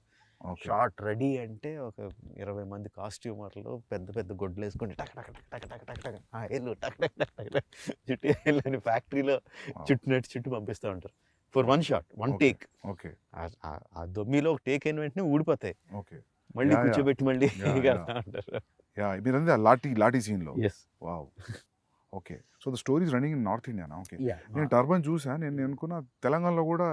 Okay. Shot ready అంటే ఒక 20 మంది కాస్ట్యూమర్లు పెద్ద పెద్ద గొడ్లు వేసుకొని టక టక టక టక టక టక టక ఎల్లు టక టక టక టక టక చుట్టూ వెళ్ళని ఫ్యాక్టరీలో Wow. చుట్టూ పంపిస్తూ ఉంటారు for one shot, one Okay. Take. Okay. ఆ దొమ్మిలో ఒక టేక్ అయిన వెంటనే ఊడిపోతాయి, Okay. మళ్ళీ Yeah, కూర్చోబెట్టి మళ్ళీ Yeah, yeah. కడతా ఉంటారు. Yeah, మీరంతా లాఠీ scene లో. Yes. Wow. Okay, so the story is running in north ఇండియానా? ఓకే, నేను Yeah. టర్బన్ చూసా, నేను అనుకున్న తెలంగాణలో కూడా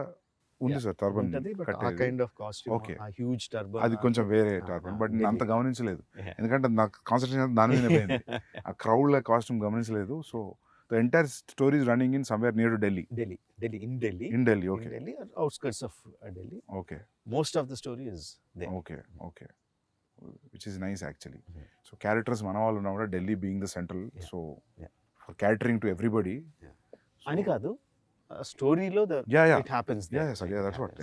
ఉంది సార్ టర్బన్ ఉంటది, but ఆ కట్టేది. Kind of costume, Okay. ఆ హ్యూజ్ టర్బన్ అది కొంచెం వేరే టర్బన్, బట్ నేను అంత గమనించలేదు, ఎందుకంటే నాకు కాన్సన్ట్రేషన్ దాని మీదనే పోయింది. ఆ క్రౌడ్ కాస్ట్యూమ్ గమనించలేదు. So the entire story is running in somewhere near to Delhi. In Delhi, okay. Outskirts of Delhi. Okay. Most of the story is there. Okay. Okay, which is nice actually. So characters మన వాళ్ళు ఉన్నా కూడా Delhi being the central, so for catering to everybody అని కాదు, స్టోరీలో it happens. That's what.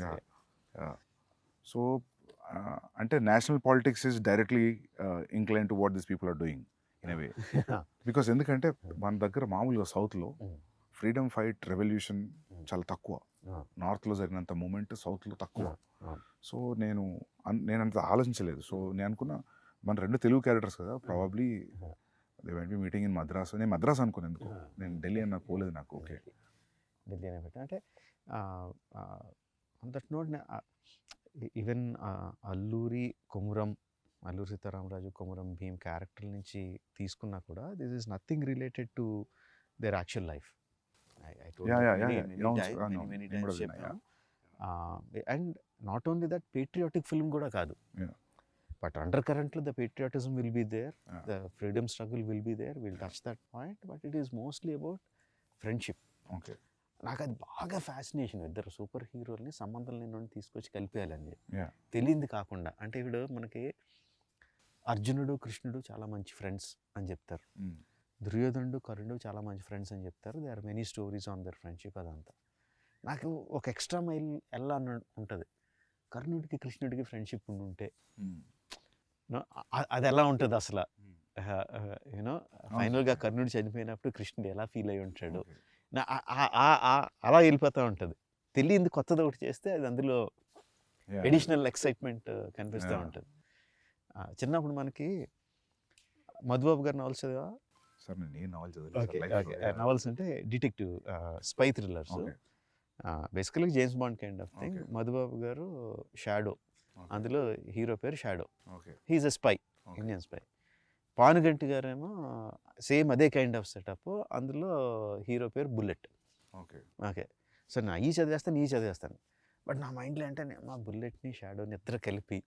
So అంటే national politics is directly incline to what this people are doing in a way. Because ఎందుకంటే మన దగ్గర మామూలుగా సౌత్లో ఫ్రీడమ్ ఫైట్ రెవల్యూషన్ చాలా తక్కువ, నార్త్లో జరిగినంత మూమెంట్ సౌత్లో తక్కువ. సో నేను అంత ఆలోచించలేదు. సో నేను అనుకున్నా మన రెండు తెలుగు క్యారెక్టర్స్ కదా, probably they went be meeting in Madras. నేను మద్రాస్ అనుకున్నాను, ఎందుకు నేను ఢిల్లీ అని నాకు పోలేదు నాకు. ఓకే, ఢిల్లీ అనే పెట్టా అంటే on that note even Alluri Seetharamaraju, Komaram Bheem character నుంచి తీసుకున్నా కూడా this is nothing related to their actual life. And not only that, patriotic film కూడా కాదు, బట్ అండర్ కరెంట్లో the patriotism will be there, the freedom struggle will be there, will touch that point, but it is mostly about friendship. Okay, నాకు అది బాగా fascination, ఇద్దరు super హీరోల్ని సంబంధం లేని తీసుకొచ్చి కలిపేయాలని తెలియంది కాకుండా. అంటే ఇప్పుడు మనకి అర్జునుడు కృష్ణుడు చాలా మంచి ఫ్రెండ్స్ అని చెప్తారు, దుర్యోధనుడు కర్ణుడు చాలా మంచి ఫ్రెండ్స్ అని చెప్తారు. They are many stories on their friendship. అదంతా నాకు ఒక ఎక్స్ట్రా మైల్ ఎలా ఉంటుంది, కర్ణుడికి కృష్ణుడికి ఫ్రెండ్షిప్ ఉంటే అది ఎలా ఉంటుంది అసలు. యూనో ఫైనల్గా కర్ణుడు చనిపోయినప్పుడు కృష్ణుడు ఎలా ఫీల్ అయి ఉంటాడు, అలా వెళ్ళిపోతూ ఉంటుంది. తెలియంది కొత్తది ఒకటి చేస్తే అది అందులో ఎడిషనల్ ఎక్సైట్మెంట్ కనిపిస్తూ ఉంటుంది. చిన్నప్పుడు మనకి మధుబాబు గారి నవల్స్ చదివా? నవల్స్ అంటే detective spy thrillers, basically James Bond kind of thing. Madhubabu garu Shadow, అందులో హీరో పేరు Shadow, he's a spy, Indian spy. Panuganti గారేమో సేమ్ అదే కైండ్ ఆఫ్ సెటప్, అందులో హీరో పేరు బుల్లెట్. ఓకే, సో నా ఈ చదివేస్తాను, బట్ నా మైండ్లో అంటే మా బుల్లెట్ని షాడోని ఇద్దరు కలిపి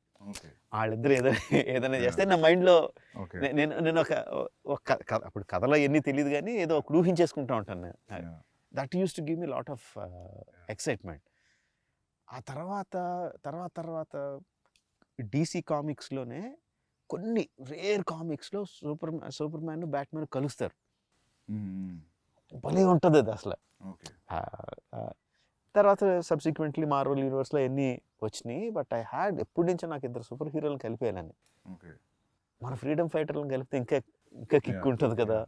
వాళ్ళిద్దరు ఏదైనా చేస్తే నా మైండ్లో నేను ఒక అప్పుడు కథలో ఎన్ని తెలియదు కానీ ఏదో ఒక ఊహించేసుకుంటూ ఉంటాను నేను. That use to give me lot of excitement. ఆ తర్వాత DC కామిక్స్లోనే కొన్ని రేర్ కామిక్స్లో సూపర్ మ్యాన్ బ్యాట్మెన్ కలుస్తారు, భలే ఉంటుంది అది అసలు. తర్వాత సబ్సిక్వెంట్లీ మార్వెల్ యూనివర్స్లో ఎన్ని వచ్చినాయి, బట్ ఐ హ్యాడ్ ఎప్పటి నుంచో నాకు ఇద్దరు సూపర్ హీరోలను కలిపేయాలని. మన ఫ్రీడమ్ ఫైటర్లను కలిపితే ఇంకా కిక్ ఉంటుంది కదా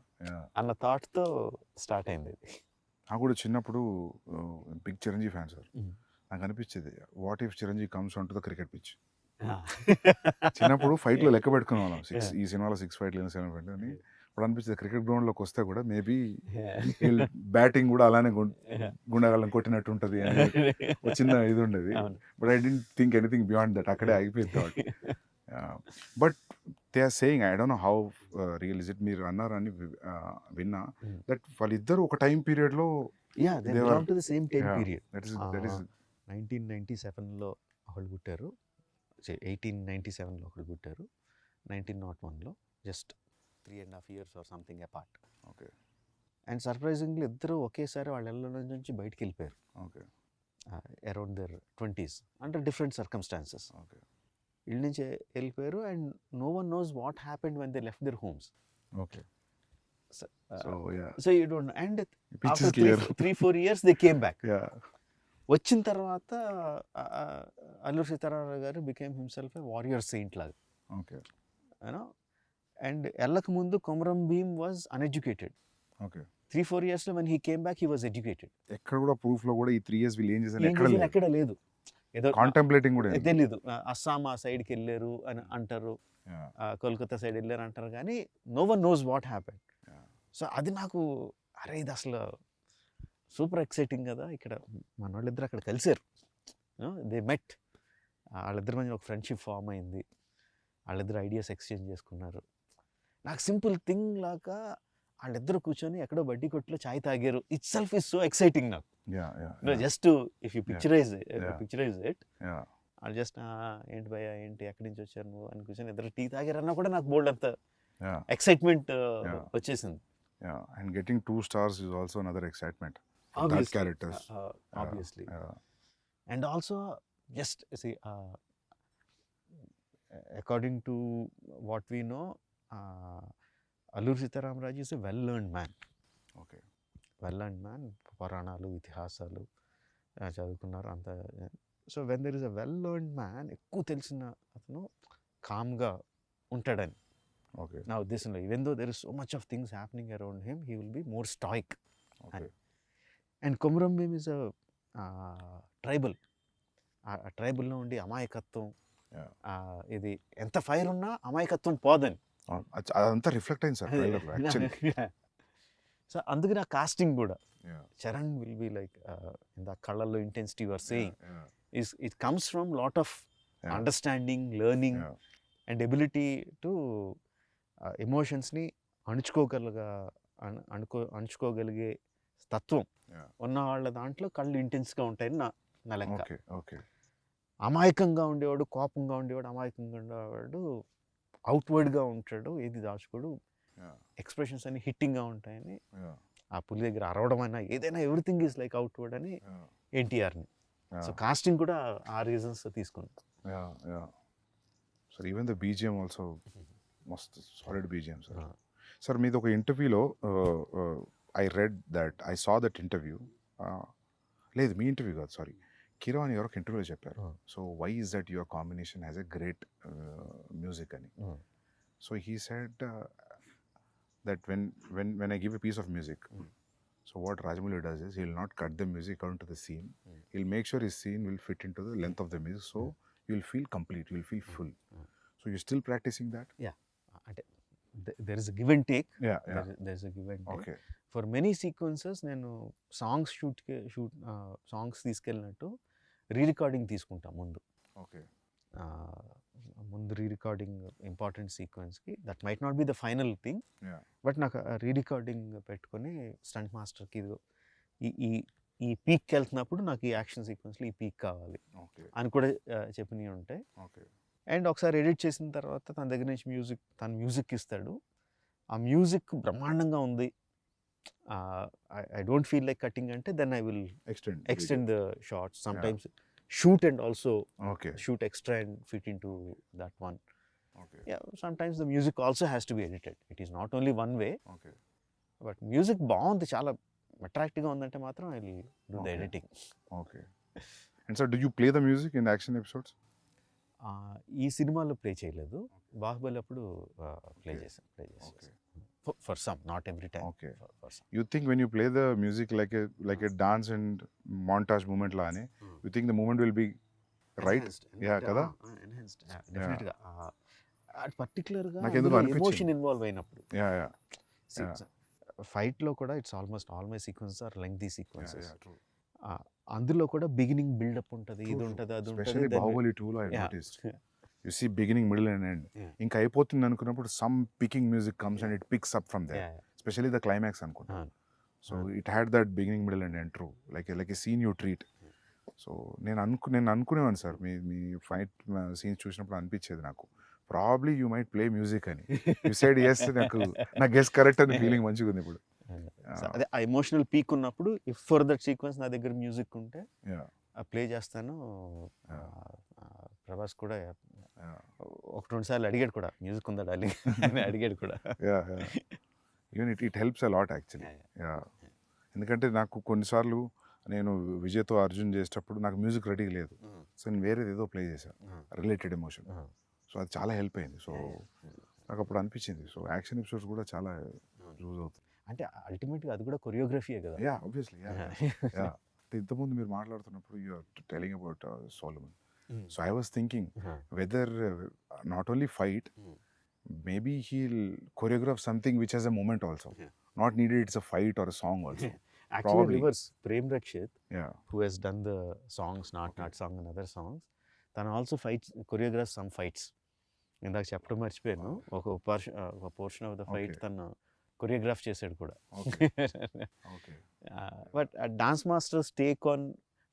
అన్న థాట్తో స్టార్ట్ అయింది. నాకు కూడా చిన్నప్పుడు బిగ్ చిరంజీవి ఫ్యాన్ సార్. నాకు అనిపించేది, what if Chiranjeevi comes on to the cricket pitch. చిన్నప్పుడు ఫైట్లో లెక్క పెట్టుకునే వాళ్ళం, ఈ సినిమాలో 6 ఫైట్లు 7 ఫైట్లు అని. ఇప్పుడు అనిపించింది క్రికెట్ గ్రౌండ్లోకి వస్తే కూడా మేబీ బ్యాటింగ్ కూడా అలానే గుండెగాళ్ళని కొట్టినట్టు ఉంటుంది అని ఒక చిన్న ఇది ఉండేది. But I don't think anything beyond that, అక్కడే ఆగిపోయింది thought. But they are saying, I don't know how real is it, మీరు అన్నారని విన్నా, దట్ వాళ్ళిద్దరు ఒక టైం పీరియడ్లో 1997లో ఒకళ్ళు పుట్టారు, 1897లో ఒకళ్ళు పుట్టారు, 1901లో, just 3.5 years or something apart. Okay, and surprisingly ఇద్దరు ఒకేసారి వాళ్ళ ఇళ్ళ నుంచి బయటికి వెళ్ళిపోయారు. ఓకే, అరౌండ్ దర్ 20s అంటే డిఫరెంట్ సర్కమ్స్టాన్సెస్. ఓకే ఇళ్ళ నుంచి వెళ్ళిపోయారు and no one knows what happened when they left their homes. Okay so yeah so you don't and pitch after is clear 3-4 years they came back. Yeah వచ్చిన తర్వాత Alluri Sitaramaraju garu became himself a warrior saint లాగా, okay you know. And వెళ్ళక ముందు Komaram Bheem was uneducated. Okay 3-4 yearsలో when he came back he was educated. ఎక్కడ కూడా proof లో కూడా ఈ 3 years వీళ్ళు ఏం చేశారు ఎక్కడ లేదు. ఏదో కాంటెంప్లేటింగ్ కూడా తెలీదు. అస్సాం ఆ సైడ్కి వెళ్ళారు అని అంటారు, కోల్కతా సైడ్ వెళ్ళారు అంటారు, కానీ no one knows what happened. So అది నాకు అరే ఇది అసలు సూపర్ ఎక్సైటింగ్ కదా. ఇక్కడ మన వాళ్ళిద్దరు అక్కడ కలిసారు, దే మెట్, వాళ్ళిద్దరి మధ్య ఒక ఫ్రెండ్షిప్ ఫామ్ అయింది, వాళ్ళిద్దరు ఐడియాస్ ఎక్స్చేంజ్ చేసుకున్నారు. నాకు సింపుల్ థింగ్ లాగా వాళ్ళిద్దరు కూర్చొని ఎక్కడో బడ్డీ కొట్టులో చాయ్ తాగారు, itself is so exciting నాకు. Just if you picturise it, వాళ్ళు జస్ట్ ఏంటి భయ్యా ఏంటి ఎక్కడి నుంచి వచ్చారు నువ్వు అని కూర్చొని ఇద్దరు టీ తాగారన్నా కూడా నాకు బోల్డ్ అంత ఎక్సైట్మెంట్ వచ్చేసింది. And getting 2 stars is also another excitement for that characters. Obviously. And also just see, according to what we know, Alluri Sitaramaraju is a well-learned man. Okay. Well-learned man, పురాణాలు ఇతిహాసాలు చదువుకున్నారు అంత. So when there is a వెల్-learned man, ఎక్కువ తెలిసిన అతను కామ్గా ఉంటాడని Okay. నా ఉద్దేశంలో. Even though there is so much of things happening around him, he will be more stoic. Okay. And Komaram Bheem is a tribal. ఆ ట్రైబల్లో ఉండి అమాయకత్వం, ఇది ఎంత ఫైర్ ఉన్నా అమాయకత్వం పోదని. అదంతా రిఫ్లెక్ట్ అయింది సార్ ట్రైలర్లో యాక్చువల్లీ. సో అందుకని ఆ కాస్టింగ్ కూడా Charan will be like in the కళ్ళల్లో intensity your saying is it comes from lot of understanding, learning and ability to ఎమోషన్స్ని అణుచుకోగలిగే తత్వం ఉన్న వాళ్ళ దాంట్లో కళ్ళు ఇంటెన్స్గా ఉంటాయని నా లెక్క. అమాయకంగా ఉండేవాడు, కోపంగా ఉండేవాడు, అమాయకంగా ఉండేవాడు అవుట్వర్డ్గా ఉంటాడు, ఏది దాచుకోడు, ఎక్స్ప్రెషన్స్ అన్ని హిట్టింగ్గా ఉంటాయని. ఆ పులి దగ్గర అరవడం అయినా ఏదైనా ఎవ్రీథింగ్ ఈజ్ లైక్ అవుట్వర్డ్ అని ఎన్టీఆర్ని. సో కాస్టింగ్ కూడా ఆ రీజన్స్ తీసుకుని. Sir even the BGM also మస్త్ సాలిడ్ బీజిఎం సార్. సార్ మీది ఒక ఇంటర్వ్యూలో I read that I saw that interview, లేదు మీ ఇంటర్వ్యూ కాదు సారీ, కిరాన్ ఎవరొక ఇంటర్వ్యూలో చెప్పారు. So why is that your combination has a great music అని. So he said that when I give a piece of music, so what Rajamouli does is he'll not cut the music according to the scene. He'll make sure his scene will fit into the length of the music, so you'll feel complete, you'll feel full. So you're still practicing that? Yeah, there is a give and take. There's a give and take. Okay. For many sequences నేను songs songs తీసుకెళ్ళినట్టు re-recording తీసుకుంటా ముందు. Okay. ముందు re-recording important సీక్వెన్స్కి, that might not be the final thing, but నాకు re-recording పెట్టుకొని stunt మాస్టర్కి ఈ పీక్కి వెళ్తున్నప్పుడు నాకు ఈ యాక్షన్ సీక్వెన్స్లో ఈ పీక్ కావాలి అని కూడా చెప్పినవి ఉంటాయి. అండ్ ఒకసారి ఎడిట్ చేసిన తర్వాత తన దగ్గర నుంచి తన మ్యూజిక్ ఇస్తాడు, ఆ మ్యూజిక్ బ్రహ్మాండంగా ఉంది, I don't feel like cutting అంటే then I will extend the shots, sometimes shoot and also shoot extra and fit into that one. Sometimes the music also has to be edited. It is not only one way. But music బాగుంది, చాలా అట్రాక్టివ్గా ఉందంటే మాత్రం I will do the editing. And so do you play the music in the action episodes? ఈ సినిమాలో play చేయలేదు, బాహుబలి అప్పుడు play చేశాను. For some, not every time. For some. You think when you play the music like a dance and montage movement laane, you think the movement will be right? Kada? Enhanced. Definitely. Particular గా emotion involve అయినప్పుడు. Fight లో కూడా it's almost all my sequences are lengthy sequences. అందులో కూడా beginning buildup ఉంటుంది, ఇది ఉంటుంది, అది ఉంటుంది. Especially బాహుబలి 2 లో I noticed. You see beginning, middle and end. ఇంకా అయిపోతుంది అనుకున్నప్పుడు some picking music comes and it picks up from there. Especially the climax అనుకుంటా. So it had that beginning, middle and end true. Like a scene you treat. So నేను అనుకునేవాను sir, మీ fight scenes చూసినప్పుడు అనిపించేది నాకు, probably you might play music అని. You side yes, నా guess correct అని feeling మంచిగా ఉంది ఇప్పుడు. అదే ఆ ఎమోషనల్ పీక్ ఉన్నప్పుడు ఇఫ్ ఫర్ దట్ సీక్వెన్స్ నా దగ్గర మ్యూజిక్ ఉంటే ప్లే చేస్తాను. Yeah. ప్రభాస్ కూడా Yeah. ఒకటి రెండు సార్లు అడిగాడు కూడా, మ్యూజిక్ ఉందా డార్లింగ్ అని అడిగాడు కూడా. Yeah, yeah. Even it helps a lot actually. Yeah. ఎందుకంటే నాకు కొన్నిసార్లు నేను విజయ్తో అర్జున్ చేసేటప్పుడు నాకు మ్యూజిక్ రెడీ లేదు, సో నేను వేరేది ఏదో ప్లే చేశాను రిలేటెడ్ ఎమోషన్, సో అది చాలా హెల్ప్ అయింది. సో నాకు అప్పుడు అనిపించింది, సో యాక్షన్ ఎపిసోడ్స్ కూడా చాలా యూజ్ అవుతుంది. అంటే అల్టిమేట్గా అది కూడా కొరియోగ్రఫీయే కదా. Ya obviously ya. ఇంతకుముందు మీరు మాట్లాడుతున్నప్పుడు you are telling about Solomon, so I was thinking whether not only fight, maybe he'll choreograph something which has a moment also. Not needed it's a fight or a song also. Actually, Probably. reverse. Prem Rakshit, Yeah. who has done the songs, Not Song and other songs, తను also fights, choreographs some fights. ఇందాక చెప్పడం మర్చిపోయాను, ఒక portion of the fight Okay. తను choreograph చేశాడు కూడా. Okay. Okay. But dance masters take on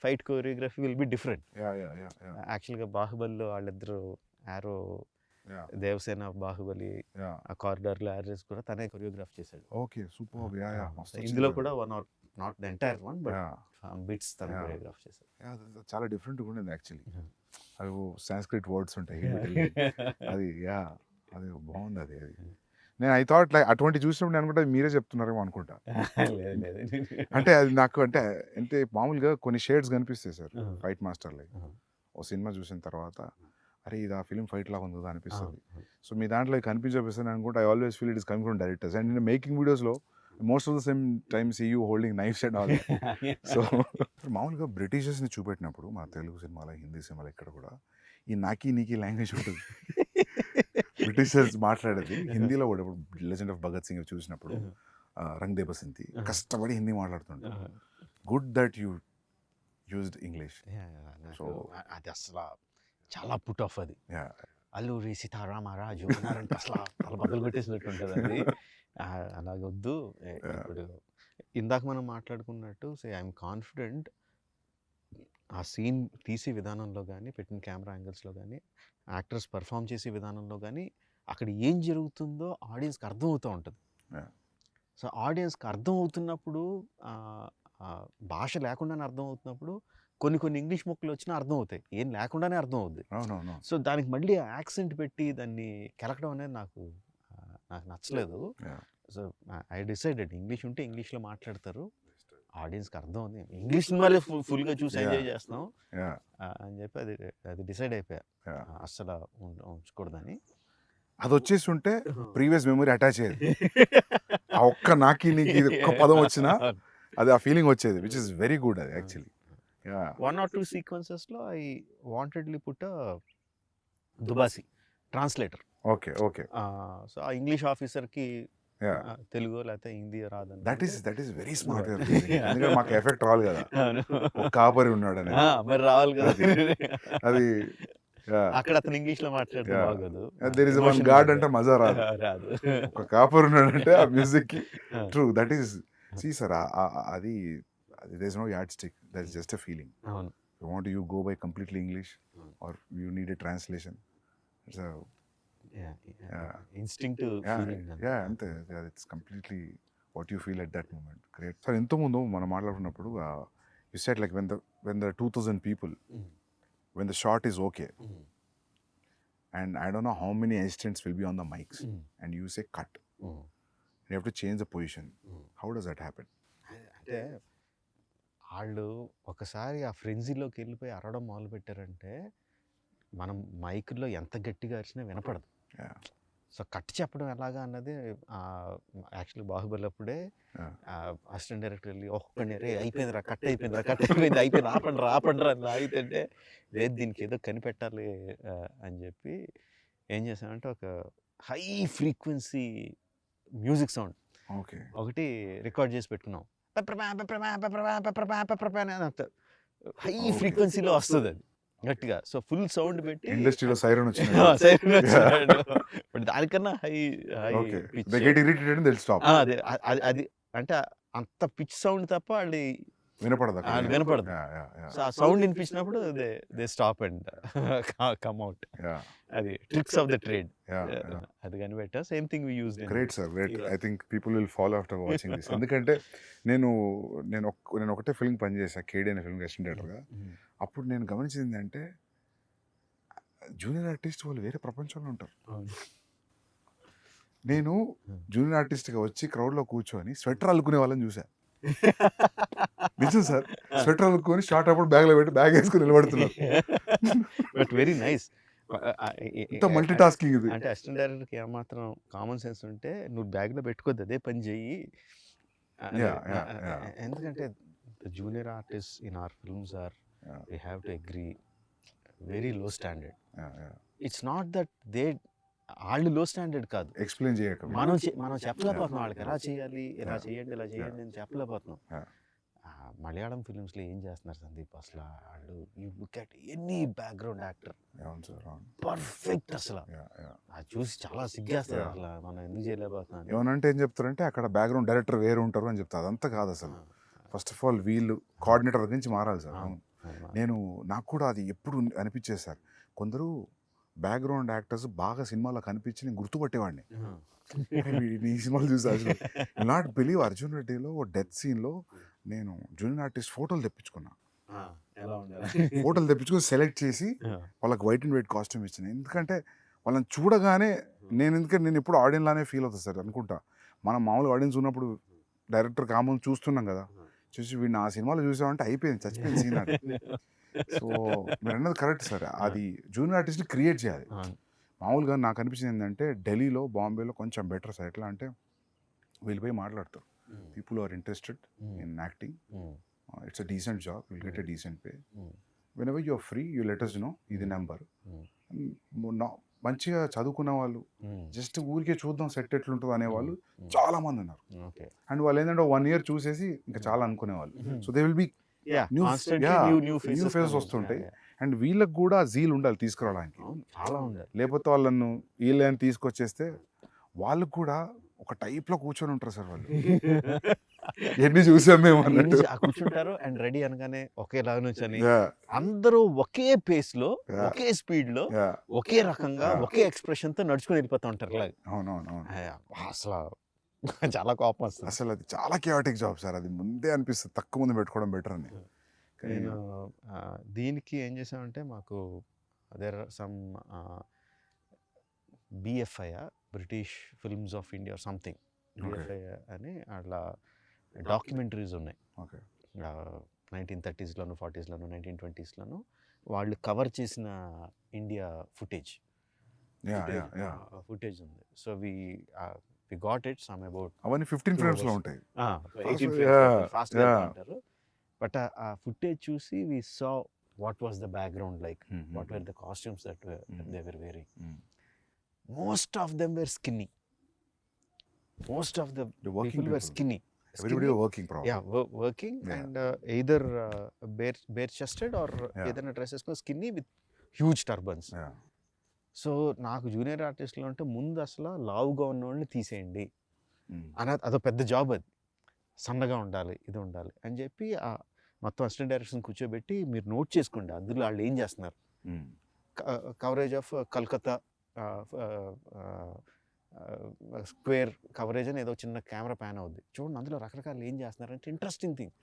fight choreography will be different. Yeah. యాక్చువల్గా బాహుబలిలో వాళ్ళిద్దరు arrow, Yeah. Devasena Baahubali Yeah. ఆ కారిడార్లో యారేస్ కూడా తనే కొరియోగ్రాఫ్ చేశాడు. Okay, super. Yeah. మస్తు ఇందులో వచ్చింది. కూడా one or not the entire one but Yeah. Bits తను Yeah. కొరియోగ్రాఫ్ చేశాడు. Yeah, అది చాలా డిఫరెంట్గా ఉండేది యాక్చువల్లీ. అవి సాంస్క్రిట్ వర్డ్స్ ఉంటాయి అది అది బాగుంది. అది నేను ఐ థాట్ లైక్ అటువంటి చూసినప్పుడు నేను అనుకుంటా మీరే చెప్తున్నారేమో అనుకుంటా. అంటే అది నాకు అంటే మామూలుగా కొన్ని షేడ్స్ కనిపిస్తాయి సార్ ఫైట్ మాస్టర్ లైక్. ఓ సినిమా చూసిన తర్వాత అరే ఇది ఆ ఫిల్మ్ ఫైట్ లాగా ఉంది కదా అనిపిస్తుంది. సో మీ దాంట్లో కనిపించపిస్తాను అనుకుంటే I always feel it is coming from directors. And నేను మేకింగ్ వీడియోస్లో most of the same time see you holding knifes and all. So మామూలుగా బ్రిటిషర్స్ని చూపెట్టినప్పుడు మన తెలుగు సినిమాలో, హిందీ సినిమాలో ఇక్కడ కూడా ఈ నాకీ నీకీ లాంగ్వేజ్ ఉంటుంది. బ్రిటిషర్స్ మాట్లాడేది హిందీలో కూడా. ఇప్పుడు లెజెండ్ ఆఫ్ భగత్ సింగ్ చూసినప్పుడు రంగ్ దే బసంతి కష్టపడి హిందీ మాట్లాడుతుంటారు. Good that you used English. So అది అసలు చాలా పుట్ ఆఫ్. అది Yeah. అల్లూరి సీతారామరాజు అన్నారంటే అసలు చాలా బదులు కొట్టేసినట్టు ఉంటుంది అది. అలాగొద్దు. ఇప్పుడు ఇందాక మనం మాట్లాడుకున్నట్టు ఐఎమ్ కాన్ఫిడెంట్ ఆ సీన్ తీసే విధానంలో కానీ, పెట్టిన కెమెరా యాంగిల్స్లో కానీ, యాక్టర్స్ పర్ఫామ్ చేసే విధానంలో కానీ, అక్కడ ఏం జరుగుతుందో ఆడియన్స్కి అర్థమవుతూ ఉంటుంది. Yeah. సో ఆడియన్స్కి అర్థం అవుతున్నప్పుడు, భాష లేకుండానే అర్థం అవుతున్నప్పుడు కొన్ని ఇంగ్లీష్ మొక్కలు వచ్చినా అర్థం అవుతాయి, ఏం లేకుండానే అర్థం అవుద్ది. అవునవును. సో దానికి మళ్ళీ యాక్సెంట్ పెట్టి దాన్ని కెలకడం అనేది నాకు నచ్చలేదు. సో ఐ డిసైడెడ్ ఇంగ్లీష్ ఉంటే ఇంగ్లీష్లో మాట్లాడతారు, ఆడియన్స్కి అర్థం ఉంది, ఇంగ్లీష్ సినిమాలే ఫుల్గా చూసి ఎంజాయ్ చేస్తాం అని చెప్పి అది డిసైడ్ అయిపోయా. అస్సలు ఉంచకూడదని. అది వచ్చేసి ఉంటే ప్రీవియస్ మెమరీ అటాచ్ అయ్యేది. ఆ ఒక్క నాకి నీకు ఒక్క పదం వచ్చినా అది ఆ ఫీలింగ్ వచ్చేది, విచ్ ఇస్ వెరీ గుడ్. అది యాక్చువల్లీ 1 or 2 సీక్వెన్సెస్లో ఐ వాంటెడ్లీ పుట్ దుబాసి ట్రాన్స్లేటర్. ఓకే. సో ఆ ఇంగ్లీష్ ఆఫీసర్కి తెలుగు లేకపోతే హిందీ రాదని. That is very smart. ఎందుకంటే మాకు ఎఫెక్ట్ రావాలి కదా, ఒక కాపరి ఉన్నాడు అని. మరి రావాలి కదా అది. అక్కడ అతను ఇంగ్లీష్ లో మాట్లాడితే బాగోదు. దేర్ ఇస్ వన్ గాడ్ అంటే మజా రాదు. ఒక కాపరి ఉన్నాడంటే ఆ మ్యూజిక్ కి true. That is see sir, అది there is no ad stick, that is just a feeling. అవును. You want you go by completely English or you need a translation. It's instinctive feeling. అంతే. It's completely what you feel at that moment. Great sir. ఇంతకుముందు మనం మాట్లాడుకున్నప్పుడు you said like when the 2000 people, when the shot is okay, and I don't know how many assistants will be on the mics, and you say cut, and you have to change the position. How does that happen? అంటే వాళ్ళు ఒకసారి ఆ ఫ్రెంజీలోకి వెళ్ళిపోయి అరవడం మొదలు పెట్టారంటే మనం మైక్లో ఎంత గట్టిగా అరిచినా వినపడదు. సో కట్ చెప్పడం ఎలాగా అన్నది యాక్చువల్లీ బాహుబలి అప్పుడే అసిస్టెంట్ డైరెక్టర్ వెళ్ళి ఒక్కడే అయిపోయిందిరా, కట్ అయిపోయింది ఆపండి అని లాగితే, లేదు దీనికి ఏదో కనిపెట్టాలి అని చెప్పి ఏం చేశానంటే ఒక హై ఫ్రీక్వెన్సీ మ్యూజిక్ సౌండ్ ఒకటి రికార్డ్ చేసి పెట్టుకున్నాం. హై ఫ్రీక్వెన్సీలో వస్తుంది అది గట్టిగా. సో ఫుల్ సౌండ్ పెట్టి ఇండస్ట్రీలో సైరన్ వచ్చింది. బట్ దానికన్నా హై అది అంటే అంత పిచ్ సౌండ్ తప్ప వాళ్ళు వినపడదు. సో ఆ సౌండ్ వినిపించినప్పుడు they stop and come out. అది ట్రిక్స్ ఆఫ్ ద ట్రేడ్. అది కనిపెట్టా. Same thing we used. Great sir, great. I think people will follow after watching this. ఎందుకంటే నేను ఒకటే ఫిల్మ్ పనిచేసా, కేడీ అనే ఫిల్మ్ అసిస్టెంట్ డైరెక్టర్గా. అప్పుడు నేను గమనించింది అంటే జూనియర్ ఆర్టిస్ట్ వాళ్ళు వేరే ప్రపంచంలో ఉంటారు. నేను జూనియర్ ఆర్టిస్ట్గా వచ్చి క్రౌడ్లో కూర్చొని స్వెటర్ అల్లుకునే వాళ్ళని చూసా. నిజం సార్, స్వెటర్ అల్లుకొని షార్ట్ అప్పుడు బ్యాగ్లో పెట్టి బ్యాగ్ వేసుకుని నిలబడుతున్నారు. But very nice. ఇంత మల్టీ టాస్కింగ్ ఇది. అంటే అసిస్టెంట్ డైరెక్టర్కి ఏమాత్రం కామన్ సెన్స్ ఉంటే నువ్వు బ్యాగ్లో పెట్టుకోద్దు, అదే పని చెయ్యి. ఎందుకంటే junior artist in our films are we have to agree very low standard. It's not that they వాళ్ళు లో స్టాండర్డ్ కాదు, ఎక్స్ప్లెయిన్ చేయక మనం చెప్పలేకపోతున్నాం వాళ్ళకి ఎలా చేయాలి, ఇలా చేయండి ఇలా చేయండి అని చెప్పలేకపోతున్నాం. మలయాళం ఫిలిమ్స్లో ఏం చేస్తున్నారు సందీప్ అసలు, వాళ్ళు you look at any background actor perfect అసలు. అది చూసి చాలా సిగ్గేస్తుంది అసలు, మనం ఎందుకు చేయలేకపోతున్నాం. ఏమనంటే ఏం చెప్తారంటే అక్కడ బ్యాక్గ్రౌండ్ డైరెక్టర్ వేరు ఉంటారు అని చెప్తారు. అదంతా కాదు అసలు. ఫస్ట్ ఆఫ్ ఆల్ వీళ్ళు కోఆర్డినేటర్ గురించి మారాలి సార్. నాకు కూడా అది ఎప్పుడు అనిపించేది సార్, కొందరు బ్యాక్గ్రౌండ్ యాక్టర్స్ బాగా సినిమాలో కనిపించి నేను గుర్తుపట్టేవాడిని. ఈ సినిమాలు చూసి అసలు నాట్ బిలీవ్ అర్జున్ రెడ్డిలో డెత్ సీన్లో నేను జూనియర్ ఆర్టిస్ట్ ఫోటోలు తెప్పించుకున్నా. ఫోటోలు తెప్పించుకొని సెలెక్ట్ చేసి వాళ్ళకి వైట్ అండ్ వైట్ కాస్ట్యూమ్ ఇచ్చిన. ఎందుకంటే వాళ్ళని చూడగానే నేను ఎప్పుడు ఆడియన్స్ లానే ఫీల్ అవుతుంది సార్ అనుకుంటా. మనం మామూలుగా ఆడియన్స్ ఉన్నప్పుడు డైరెక్టర్ కామన్ చూస్తున్నాం కదా, చూసి వీడిని ఆ సినిమాలో చూసామంటే అయిపోయింది, చచ్చిపోయింది సీన్ అది. సో మీరు అన్నది కరెక్ట్ సార్, అది జూనియర్ ఆర్టిస్ట్ని క్రియేట్ చేయాలి. మామూలుగా నాకు అనిపించింది ఏంటంటే ఢిల్లీలో బాంబేలో కొంచెం బెటర్ సార్. ఎట్లా అంటే వీళ్ళు పోయి మాట్లాడతారు, people are interested in acting, it's a decent job, will get a decent pay, whenever you're free you let us know, ఇది నెంబర్. మంచిగా చదువుకున్న వాళ్ళు జస్ట్ ఊరికే చూద్దాం సెట్ ఎట్లుంటుంది అనేవాళ్ళు చాలా మంది ఉన్నారు. అండ్ వాళ్ళు ఏంటంటే 1 year చూసేసి ఇంకా చాలా అనుకునేవాళ్ళు. So they will be new faces వస్తుంటాయి. అండ్ వీళ్ళకి కూడా జీల్ ఉండాలి తీసుకురావడానికి, లేకపోతే వాళ్ళను వీళ్ళని తీసుకొచ్చేస్తే వాళ్ళకు కూడా ఒక టైప్లో కూర్చొని ఉంటారు సార్ వాళ్ళు. ఎన్ని చూసాం మేము అన్నట్టు కూర్చుంటారు. అండ్ రెడీ అనగానే ఒకేలా నుంచని అందరూ ఒకే పేస్ లో, ఒకే స్పీడ్ లో, ఒకే రకంగా, ఒకే ఎక్స్ప్రెషన్ తో నడుచుకుని వెళ్ళిపోతూ ఉంటారు. అవునవును, అసలు చాలా కోపం వస్తుంది. అసలు అది చాలా కేయాటిక్ జాబ్ సార్. అది ముందే అనిపిస్తుంది తక్కువ మంది పెట్టుకోవడం బెటర్ అని. నేను దీనికి ఏం చేసామంటే మాకు there are some BFI British films of India something, BFI అని అట్లా డాక్యుమెంటరీస్ ఉన్నాయి. 1930s, 40s, 1920s వాళ్ళు కవర్ చేసిన ఇండియా ఫుటేజ్ ఉంది. So we got it some about అవన్నీ 15 ఫ్రేమ్స్ లో ఉంటాయి, 18 frames ఫాస్ట్ గా అంటారు. బట్ ఆ ఫుటేజ్ చూసి we saw what was the background like, what were the costumes that they were wearing. Most of them were skinny, most of the people were skinny. Everybody were working probably. Working and either bare chested or either dresses skinny with huge turbans. So నాకు junior ఆర్టిస్ట్లో అంటే ముందు అసలు లావుగా ఉన్న వాళ్ళని తీసేయండి అని, అదో పెద్ద జాబ్. అది సన్నగా ఉండాలి, ఇది ఉండాలి అని చెప్పి మొత్తం అసిస్టెంట్ డైరెక్షన్ కూర్చోబెట్టి మీరు నోట్ చేసుకోండి అందులో వాళ్ళు ఏం చేస్తున్నారు. Coverage of Calcutta square coverage అని ఏదో చిన్న కెమెరా ప్యాన్ అవుద్ది చూడండి, అందులో రకరకాలు ఏం చేస్తున్నారంటే ఇంట్రెస్టింగ్ థింగ్.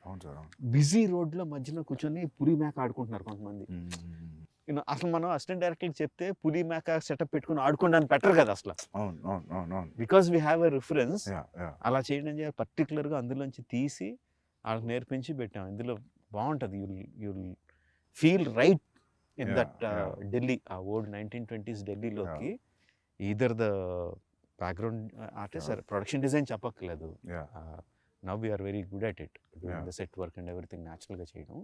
బిజీ రోడ్లో మధ్యలో కూర్చొని పులి మేక ఆడుకుంటున్నారు కొంతమంది. అసలు మనం అసిస్టెంట్ డైరెక్టర్కి చెప్తే పులి మేక సెటప్ పెట్టుకుని ఆడుకోవడానికి బెటర్ కదా అసలు, because we have a reference. అలా చేయడం పర్టికులర్గా అందులోంచి తీసి వాళ్ళకి నేర్పించి పెట్టాం. ఇందులో బాగుంటుంది, you'll feel right in that Delhi, ఆ ఓల్డ్ 1920s ఢిల్లీలోకి. Either the background artist or production design చెప్పక్కర్లేదు. Now we're very good at it, doing the set work and everything న్యాచురల్గా చేయడం,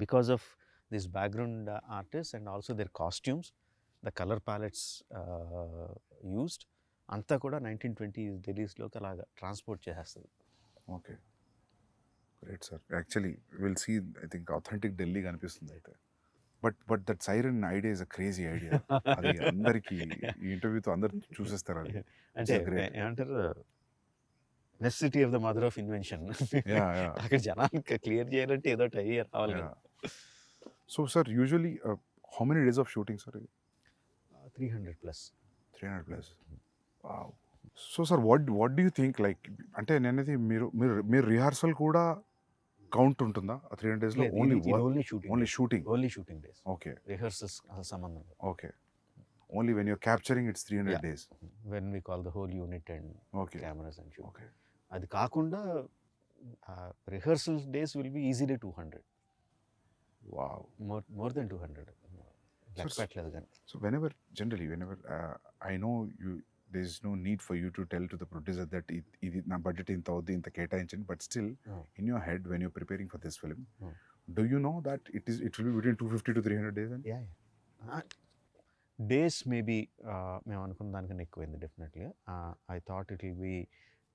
because of this background artist and also their costumes, the colour palettes used అంతా కూడా 1920s ఢిల్లీస్లోకి అలాగా transport చేసేస్తుంది. Okay, great sir. Actually will see, I think authentic Delhi కనిపిస్తుంది అయితే. But that siren idea is a crazy idea. అది అందరికి ఈ ఇంటర్వ్యూతో అందరు చూసేస్తారు. అది అంటే ఏమంటారు, necessity of the mother of invention. అక్కడ జనానికి క్లియర్ చేయాలంటే ఏదో ఐడియా రావాలి. So sir usually how many days of shooting sir? 300+. 300+. Wow. So sir what do you think, like అంటే నేనైతే మీరు రిహార్సల్ కూడా కౌంట్ ఉంటుందా 300 డేస్లో? Only only shooting, only shooting. Only shooting days. Okay. Rehearsals సంబంధం లేదు. Okay. Only when you're capturing it's 300 Yeah. Days. When we call the whole unit and okay. Cameras and shoot. Okay. అది కాకుండా rehearsal days will be easily 200, wow. More than 200. లెక్క పెట్టలేదు కానీ. So whenever I know you, there's no need for you to tell to the producer that ఇది నా budget ఇంత అవుద్ది, ఇంత కేటాయించండి, but still in your head when you're preparing for this film, do you know that it will be between 250 to 300 days? And days maybe మేము అనుకున్న దానికన్నా ఎక్కువైంది definitely. I thought it will be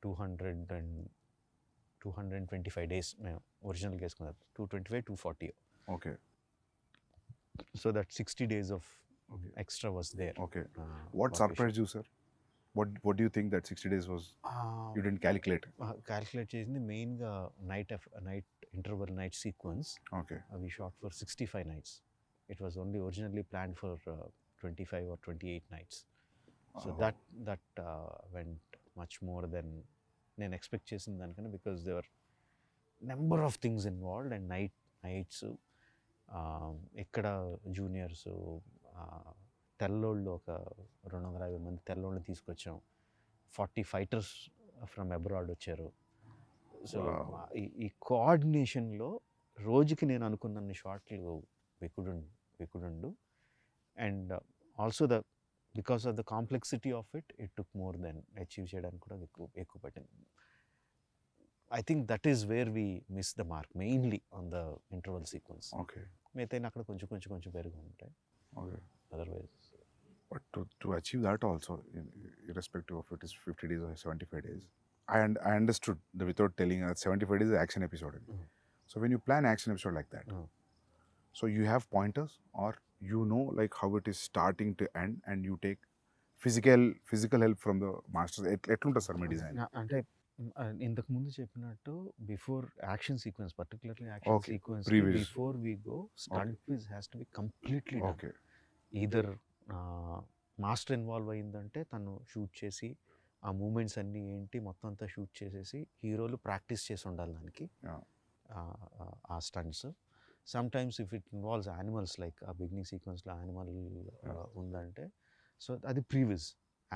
225 days మేము ఒరిజినల్గా వేసుకున్నది. 225, 240. Okay. So that 60 days of extra was there. Okay. What surprised you, sir? What do you think that 60 days was? You didn't calculate? Calculate చేసింది మెయిన్గా night interval night sequence. Okay. We shot for 65 nights. It was only originally planned for 25 or 28 nights. So that went much more than నేను expect చేసిన దానికన్నా, because there were number of things involved and nights. ఇక్కడ juniors తెల్లోళ్ళు ఒక 250 మంది తెల్లోళ్ళు తీసుకొచ్చాం. 40 fighters from abroad వచ్చారు. So ఈ కోఆర్డినేషన్లో రోజుకి నేను అనుకున్న షాట్లు we couldn't do. And also because of the complexity of it took more than achieve చేయడానికి కూడా ఎక్కువ పట్టింది. I think that is where we missed the mark, mainly on the interval sequence. Okay. మిగతా అక్కడ కొంచెం పెరుగు ఉంటాయి. Okay. Otherwise. But to achieve that also, irrespective of it is 50 days or 75 days, I understood without telling 75 days is action episode. So when you plan action episode like that, so you have pointers, or you know like how it is starting to end, and you take physical help from the masters. ఎట్లుంటుంది sir మీ design? అంటే ఇంతకు ముందు చెప్పినట్టు before action sequence, particularly action sequence, before we go stunt quiz has to be completely done. Okay. Either master involve అయిందంటే తను shoot చేసి ఆ మూమెంట్స్ అన్నీ ఏంటి మొత్తం అంతా షూట్ చేసేసి హీరోలు ప్రాక్టీస్ చేసి ఉండాలి దానికి ఆ stunts. Sometimes if it involves animals, like ఆ బిగినింగ్ సీక్వెన్స్లో యానిమల్ ఉందంటే, సో అది ప్రీవియస్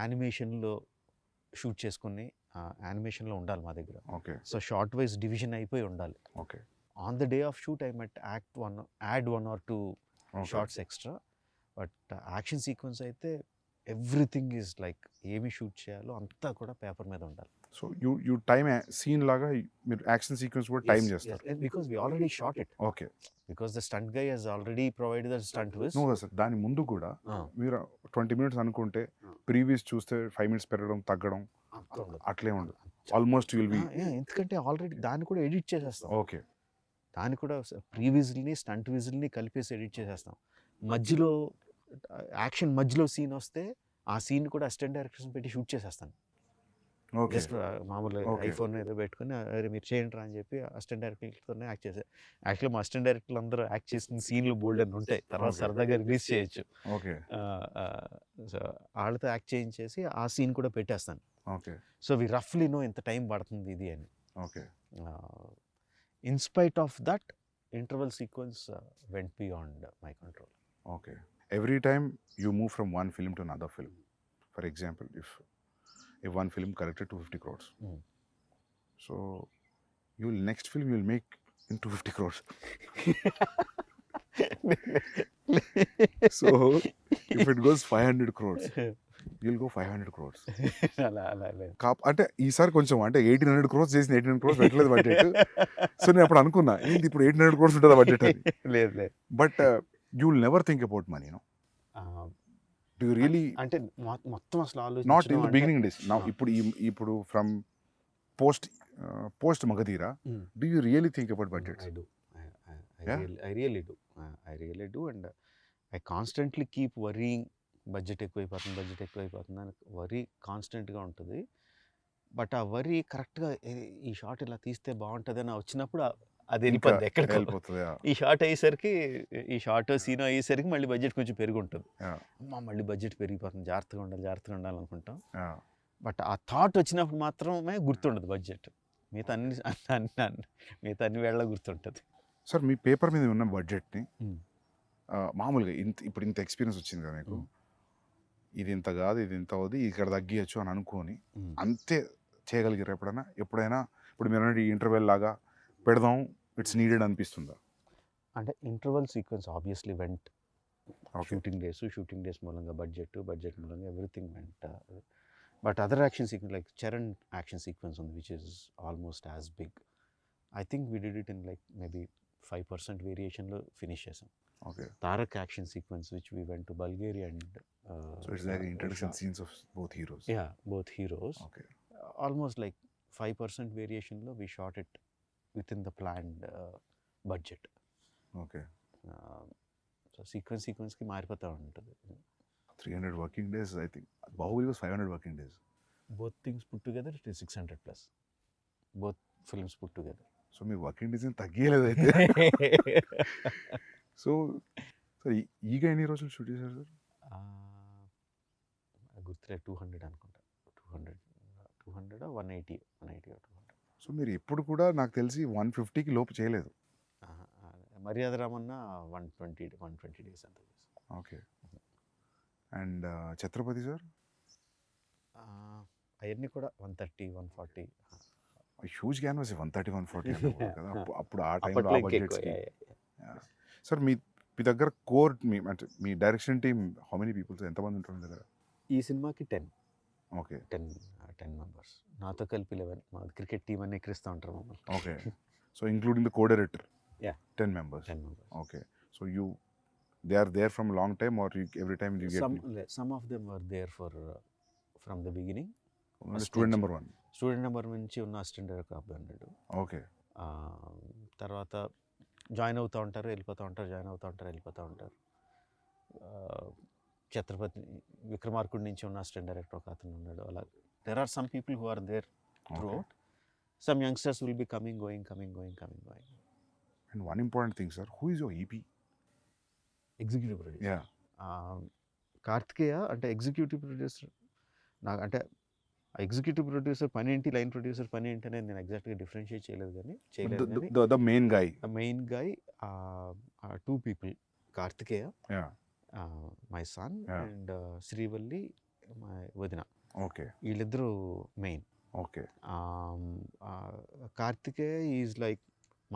యానిమేషన్లో షూట్ చేసుకుని యానిమేషన్లో ఉండాలి మా దగ్గర. Okay. So shot wise division అయిపోయి ఉండాలి. Okay. On the day of shoot I might add 1 or 2 shots extra. But action sequence అయితే ఎవ్రీథింగ్ ఈజ్ లైక్ ఏమి షూట్ చేయాలో అంతా కూడా పేపర్ మీద ఉండాలి. సో యూ టైమ్ సీన్ లాగా మీరు యాక్షన్ సీక్వెన్స్ కూడా టైం చేస్తారు? Because we already shot it. Okay. Because the stunt guy has already provided the stunt viz. No sir, దాని ముందు కూడా మీరు 20 minutes అనుకుంటే ప్రీవియస్ చూస్తే 5 minutes పెరగడం తగ్గడం అట్లే ఉండదు. ఆల్మోస్ట్ విల్ బి, ఎందుకంటే ఆల్రెడీ దాన్ని కూడా ఎడిట్ చేసేస్తాం. ఓకే. దాన్ని కూడా ప్రీవిజ్ని స్టంట్ విజిల్ని కలిపేసి ఎడిట్ చేసేస్తాం. మధ్యలో యాక్షన్ మధ్యలో సీన్ వస్తే ఆ సీన్ కూడా అసిస్టెంట్ డైరెక్టర్స్ పెట్టి షూట్ చేసేస్తాను. జస్ట్ మామూలు ఐఫోన్ ఏదో పెట్టుకుని అరే మీరు చేయండి రా అని చెప్పి అసిస్టెంట్ డైరెక్టర్తోనే యాక్ట్ చేశారు. యాక్చువల్లీ మా అసిస్టెంట్ డైరెక్టర్లు అందరూ యాక్ట్ చేసిన సీన్లు బోల్డ్ అని ఉంటాయి, తర్వాత సరదాగా రిలీజ్ చేయొచ్చు. ఓకే. సో వాళ్ళతో యాక్ట్ చేయించేసి ఆ సీన్ కూడా పెట్టేస్తాను. ఓకే. సో వి రఫ్లీ నో ఎంత టైం పడుతుంది ఇది అని. Okay. In spite of that interval sequence vent beyond my control. Okay. Every time you move from one film to another film, for example, if one film collected 250 crores, so next film you'll make in 250 crores. So if it goes 500 crores, you'll go 500 crores. అంటే ఈసారి కొంచెం అంటే 1800 crores చేసిన 1800 crores పెట్టలేదు budget. So నేను అప్పుడు అనుకున్నా ఏంటి ఇప్పుడు 1800 crores ఉంటుందా బడ్జెట్ అని. లేదు. But you'll never think about money, no? Do you really? అంటే మొత్తం అసలు ఆలోచన not in the beginning days. Now ఇప్పుడు from post Magadira, do you really think about budgets? I do. I really do, and I constantly keep worrying. Budget ఎక్కువైపోతుంది అని worry కాన్స్టెంట్గా ఉంటుంది. But ఆ వరీ కరెక్ట్గా ఈ షాట్ ఇలా తీస్తే బాగుంటుంది అని వచ్చినప్పుడు అది వెళ్ళిపోద్ది ఎక్కడికి వెళ్ళిపోతుంది. ఈ షార్ట్ అయ్యేసరికి ఈ షార్ట్ సీన్ అయ్యేసరికి మళ్ళీ బడ్జెట్ కొంచెం పెరిగి ఉంటుంది. మళ్ళీ బడ్జెట్ పెరిగిపోతుంది, జాగ్రత్తగా ఉండాలి అనుకుంటాం. బట్ ఆ థాట్ వచ్చినప్పుడు మాత్రమే గుర్తుండదు బడ్జెట్. మిగతా మిగతా అన్ని వేళ గుర్తుంటుంది. సార్ మీ పేపర్ మీద ఉన్న బడ్జెట్ని మామూలుగా ఇప్పుడు ఇంత ఎక్స్పీరియన్స్ వచ్చింది కదా మీకు, ఇది ఇంత కాదు, ఇది ఇంత అవుది, ఇక్కడ తగ్గియచ్చు అని అనుకొని అంతే చేయగలిగారు ఎప్పుడైనా ఇప్పుడు మీరు ఈ ఇంటర్వెల్ లాగా పెడదాం, ఇట్స్ నీడెడ్ అనిపిస్తుందా? అంటే interval sequence obviously went. Okay. Shooting days మూలంగా బడ్జెట్ మూలంగా everything went. But other action sequence like Charan action sequence ఉంది which is almost as big. I think we did it in like maybe 5% వేరియేషన్లో finish చేసాం. Okay. Tarak action sequence which we went to Bulgaria and so it's like introduction scenes of both heroes. both heroes. Okay. Almost like 5% variationలో we shot it within the planned budget. Okay. So సీక్వెన్స్కి మారిపోతూ ఉంటుంది. 300 working days, I think Baahubali was 500 working days. Both things put together it is 600+. Both films put together. So మీ working days తగ్గలేదు అయితే. So sir ఈగ ఎన్ని రోజులు shoot చేశారు సార్? గుర్తులే 200 అనుకుంటా. 200 180 200. సో మీరు ఎప్పుడు కూడా నాకు తెలిసి 150కి లోపు చేయలేదు. మర్యాద రామన్న 120 డేస్ అంత. ఓకే. And Chatrapati sir? అవన్నీ కూడా 130 140. హ్యూజ్ క్యాన్వాస్ 130 140 కదా అప్పుడు ఆ టైంలో ఆ బడ్జెట్స్కి. సార్ మీ దగ్గర కోర్ అంటే మీ direction team how many peoples, ఎంతమంది ఉంటారు మీ దగ్గర? ఈ సినిమాకి 10. ఓకే. 10 మెంబర్స్, నాతో కలిపి 11. మా క్రికెట్ టీం అని ఎక్కిరిస్తూ ఉంటారు మమ్మల్ని. Okay. So including the co-director? 10 members. Okay. So they are there from a long time, or every time you get some of them were there from the beginning. Student number 1. Student number నుంచి ఉన్న assistant director అబ్బాయి అన్నాడు. Okay. తర్వాత join అవుతూ ఉంటారు, వెళ్ళిపోతూ ఉంటారు, join అవుతూ ఉంటారు, వెళ్ళిపోతూ ఉంటారు. ఛత్రపతి విక్రమార్కుడి నుంచి ఉన్న అసిస్టెంట్ డైరెక్టర్ ఒక అతను ఉన్నాడు. అలా there are some people who are there throughout. Some youngsters will be coming going. And one important thing, sir, who is your EP? Executive producer. Yeah. Karthikeya అంటే ఎగ్జిక్యూటివ్ ప్రొడ్యూసర్. నాకు అంటే ఎగ్జిక్యూటివ్ ప్రొడ్యూసర్ పని ఏంటి, line producer పని ఏంటి అనేది నేను ఎగ్జాక్ట్గా డిఫరెన్షియేట్ చేయలేదు. కానీ The main guy. The main guy, 2 people, Karthikeya, my son, and Srivalli my వదిన. ఓకే. వీళ్ళిద్దరూ main. Okay. Karthikeya is like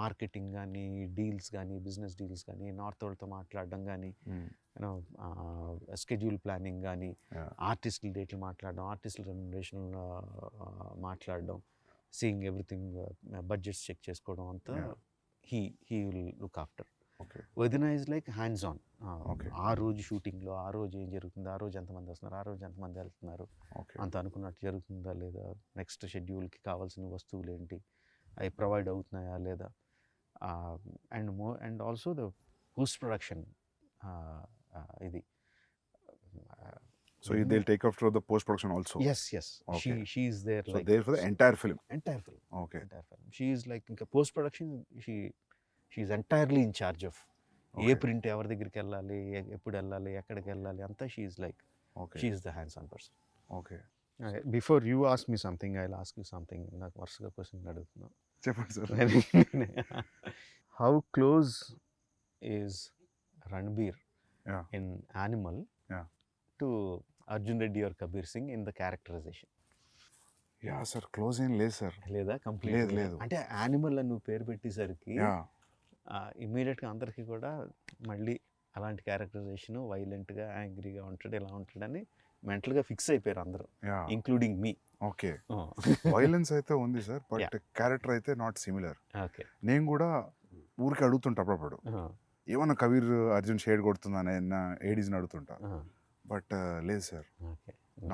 marketing కానీ, డీల్స్ కానీ, బిజినెస్ డీల్స్ కానీ, నార్త్ వాళ్ళతో మాట్లాడడం కానీ, యూనో స్కెడ్యూల్ ప్లానింగ్ కానీ, ఆర్టిస్టుల డేట్లు మాట్లాడడం, ఆర్టిస్టుల రెమ్యునరేషన్ మాట్లాడడం, సీయింగ్ ఎవ్రీథింగ్, బడ్జెట్స్ చెక్ చేసుకోవడం అంతా హీ విల్ లుక్ ఆఫ్టర్. వదిన ఈజ్ లైక్ హ్యాండ్స్ ఆన్. ఆ రోజు షూటింగ్లో ఆ రోజు ఏం జరుగుతుంది, ఆ రోజు ఎంతమంది వస్తున్నారు, ఆ రోజు ఎంతమంది వెళ్తున్నారు, అంత అనుకున్నట్టు జరుగుతుందా లేదా, నెక్స్ట్ షెడ్యూల్కి కావాల్సిన వస్తువులు ఏంటి, అవి ప్రొవైడ్ అవుతున్నాయా లేదా, and also the post production. ఇది So they'll take after the post production also? Yes. Okay. She is there. So like, there for the entire film? Okay. Entire film. She is like in post production, she is entirely in charge of ఏ print ఎవరి దగ్గరికి వెళ్ళాలి, ఎప్పుడు వెళ్ళాలి, ఎక్కడికి వెళ్ళాలి అంతా. She is like, she is the hands on person. Okay. Before you ask me something, I will ask you something. నాకు వరుసగా క్వశ్చన్ అడుగుతున్నా. చెప్పండి sir. How close is Ranbir in Animal to Arjun Reddy or Kabir Singh in the characterization? Ya sir, close ఏం లేదు sir. లేదా? Complete లేదు. అంటే animal అని నువ్వు పేరు పెట్టేసరికి ఇమ్మీడియట్గా అందరికీ కూడా మళ్ళీ అలాంటి క్యారెక్టరైజేషన్, వైలెంట్గా, యాంగ్రీగా ఉంటాడు, ఇలా ఉంటాడని మెంటల్గా ఫిక్స్ అయిపోయారు అందరూ, ఇంక్లూడింగ్ మీ. ఓకే. వైలెన్స్ అయితే ఉంది సార్, బట్ క్యారెక్టర్ అయితే నాట్ సిమిలర్. ఓకే. నేను కూడా ఊరికి అడుగుతుంటా అప్పుడప్పుడు, ఏమన్నా కబీర్ అర్జున్ షేడ్ కొడుతుందా ఏడీస్ని అడుగుతుంటా. బట్ లేదు sir,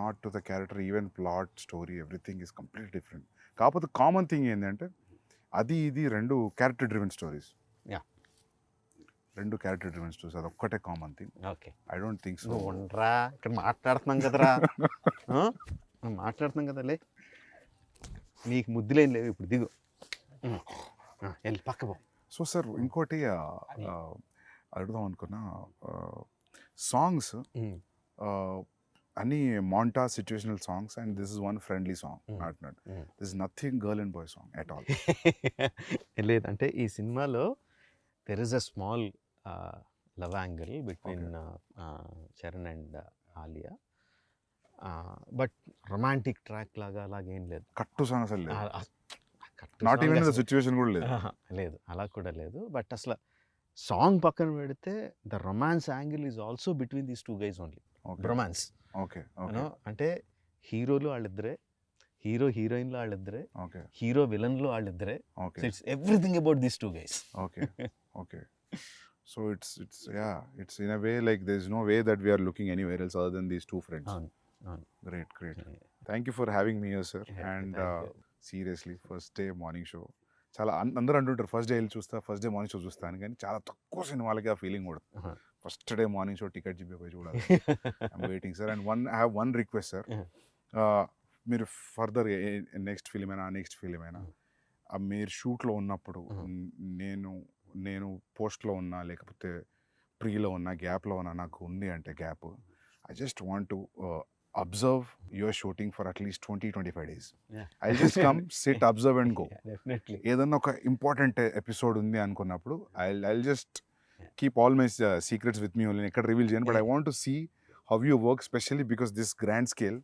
not to the character. Even plot, story, everything is complete different. కాకపోతే కామన్ థింగ్ ఏంటంటే అది ఇది రెండు క్యారెక్టర్ డ్రివెన్ స్టోరీస్. రెండు క్యారెక్టర్ డ్రివెన్ స్టోరీస్, అది ఒక్కటే common thing. Okay. I don't think so. ఉండరా, ఇక్కడ మాట్లాడుతున్నాం కదరా, మాట్లాడుతున్నాం కదా, లే నీకు ముద్దులేం లేవు, ఇప్పుడు దిగు, వెళ్ళి పక్క పో. సో సార్ ఇంకోటి అడుగుదాం అనుకున్నా, సాంగ్స్ అన్ని మాంటా situational songs and this is one friendly song. Not this is nothing girl and boy song at all. లేదు అంటే ఈ సినిమాలో there is a small love angle between Charan and Alia, but romantic track లాగా అలాగేం లేదు. కట్టు సాంగ్ అసలు లేదు. కట్టు నాట్ song ఈవెన్ ద అసలు- సిచ్యువేషన్ కూడా లేదు. లేదు అలా కూడా లేదు. బట్ అసలు సాంగ్ పక్కన పెడితే the romance angle is also between these two guys only. Romance okay okay అంటే హీరోలు వాళ్ళిద్దరే, హీరో హీరోయిన్లు వాళ్ళిద్దరే, ఓకే హీరో విలన్లు వాళ్ళిద్దరే. Okay it's everything about these two guys. Okay okay. So it's in a way like there's no way that we are looking anywhere else other than these two friends. అవును అవును. Great. Thank you for having me here, sir. And Thank you. seriously, first day morning show చాలా అందరూ అంటుంటారు first day వెళ్ళి చూస్తా, first day morning show చూస్తాను, కానీ చాలా తక్కువ సినిమాలకి ఆ ఫీలింగ్ కూడా. Uh-huh. First day morning show ticket చెప్పి చూడాలి. I'm waiting sir. And I have one request sir. మీరు ఫర్దర్ నెక్స్ట్ ఫిలిం అయినా నెక్స్ట్ ఫిలిం అయినా మీరు షూట్లో ఉన్నప్పుడు నేను పోస్ట్లో ఉన్నా లేకపోతే ప్రీలో ఉన్నా గ్యాప్లో ఉన్నా, నాకు ఉంది అంటే gap, I just want to observe your shooting for at least 20-25 days. I just come sit observe and go. Definitely. ఏదన్నా ఒక ఇంపార్టెంట్ ఎపిసోడ్ ఉంది అనుకున్నప్పుడు I just keep all my secrets with me only. ఎక్కడ రివీల్ చేయను, but I want to see how you work, specially because this grand scale.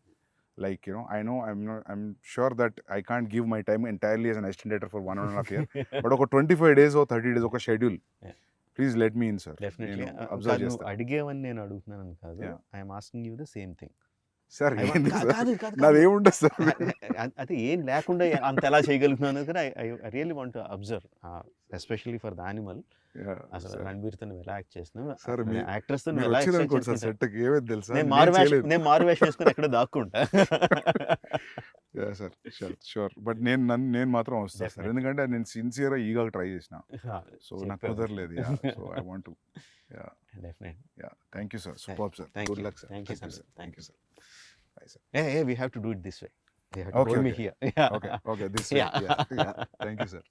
Like, you know, I'm sure that I can't give my time entirely as an assistant director for 1.5 year. But ఒక 25 days or 30 days ఒక schedule please let me in sir. Definitely. Observe నువ్వు చేస్తాను అడిగేవని నేను అడుగుతున్నాను కాదు. Yeah. I'm asking you the same thing. Sir. కాదు నాదేముంటుంది sir. అది ఏం లేకుండా అంత ఎలా చేయగలుగుతున్నాను కదా. I really want to observe, especially for the animal. అసలు రణబీర్తో నువ్వు ఎలా యాక్ట్ చేస్తున్నావు, సార్ యాక్టర్స్తో నువ్వు మీరు ఎలా వచ్చిందనుకోండి సార్ యాక్ట్ సెట్కి ఏమేది తెలుసా, నేను మారు వేషం వేసుకుని ఎక్కడ దాక్కుంటా. Sir sure. బట్ నేను మాత్రం వస్తాను సార్, Definitely. ఎందుకంటే నేను సిన్సియర్గా ఈగా ట్రై చేసిన, సో నాకు చెప్పావు. కుదరలేదు. So I want to. Definite. Thank you sir. Super sir. Thank good you. Luck sir. Thank you, sir. Thank you sir. By sir. Hey, we have to do it this way. We have to Okay, hold me okay. here. Okay, this Yeah. way. Yeah. Thank you, sir.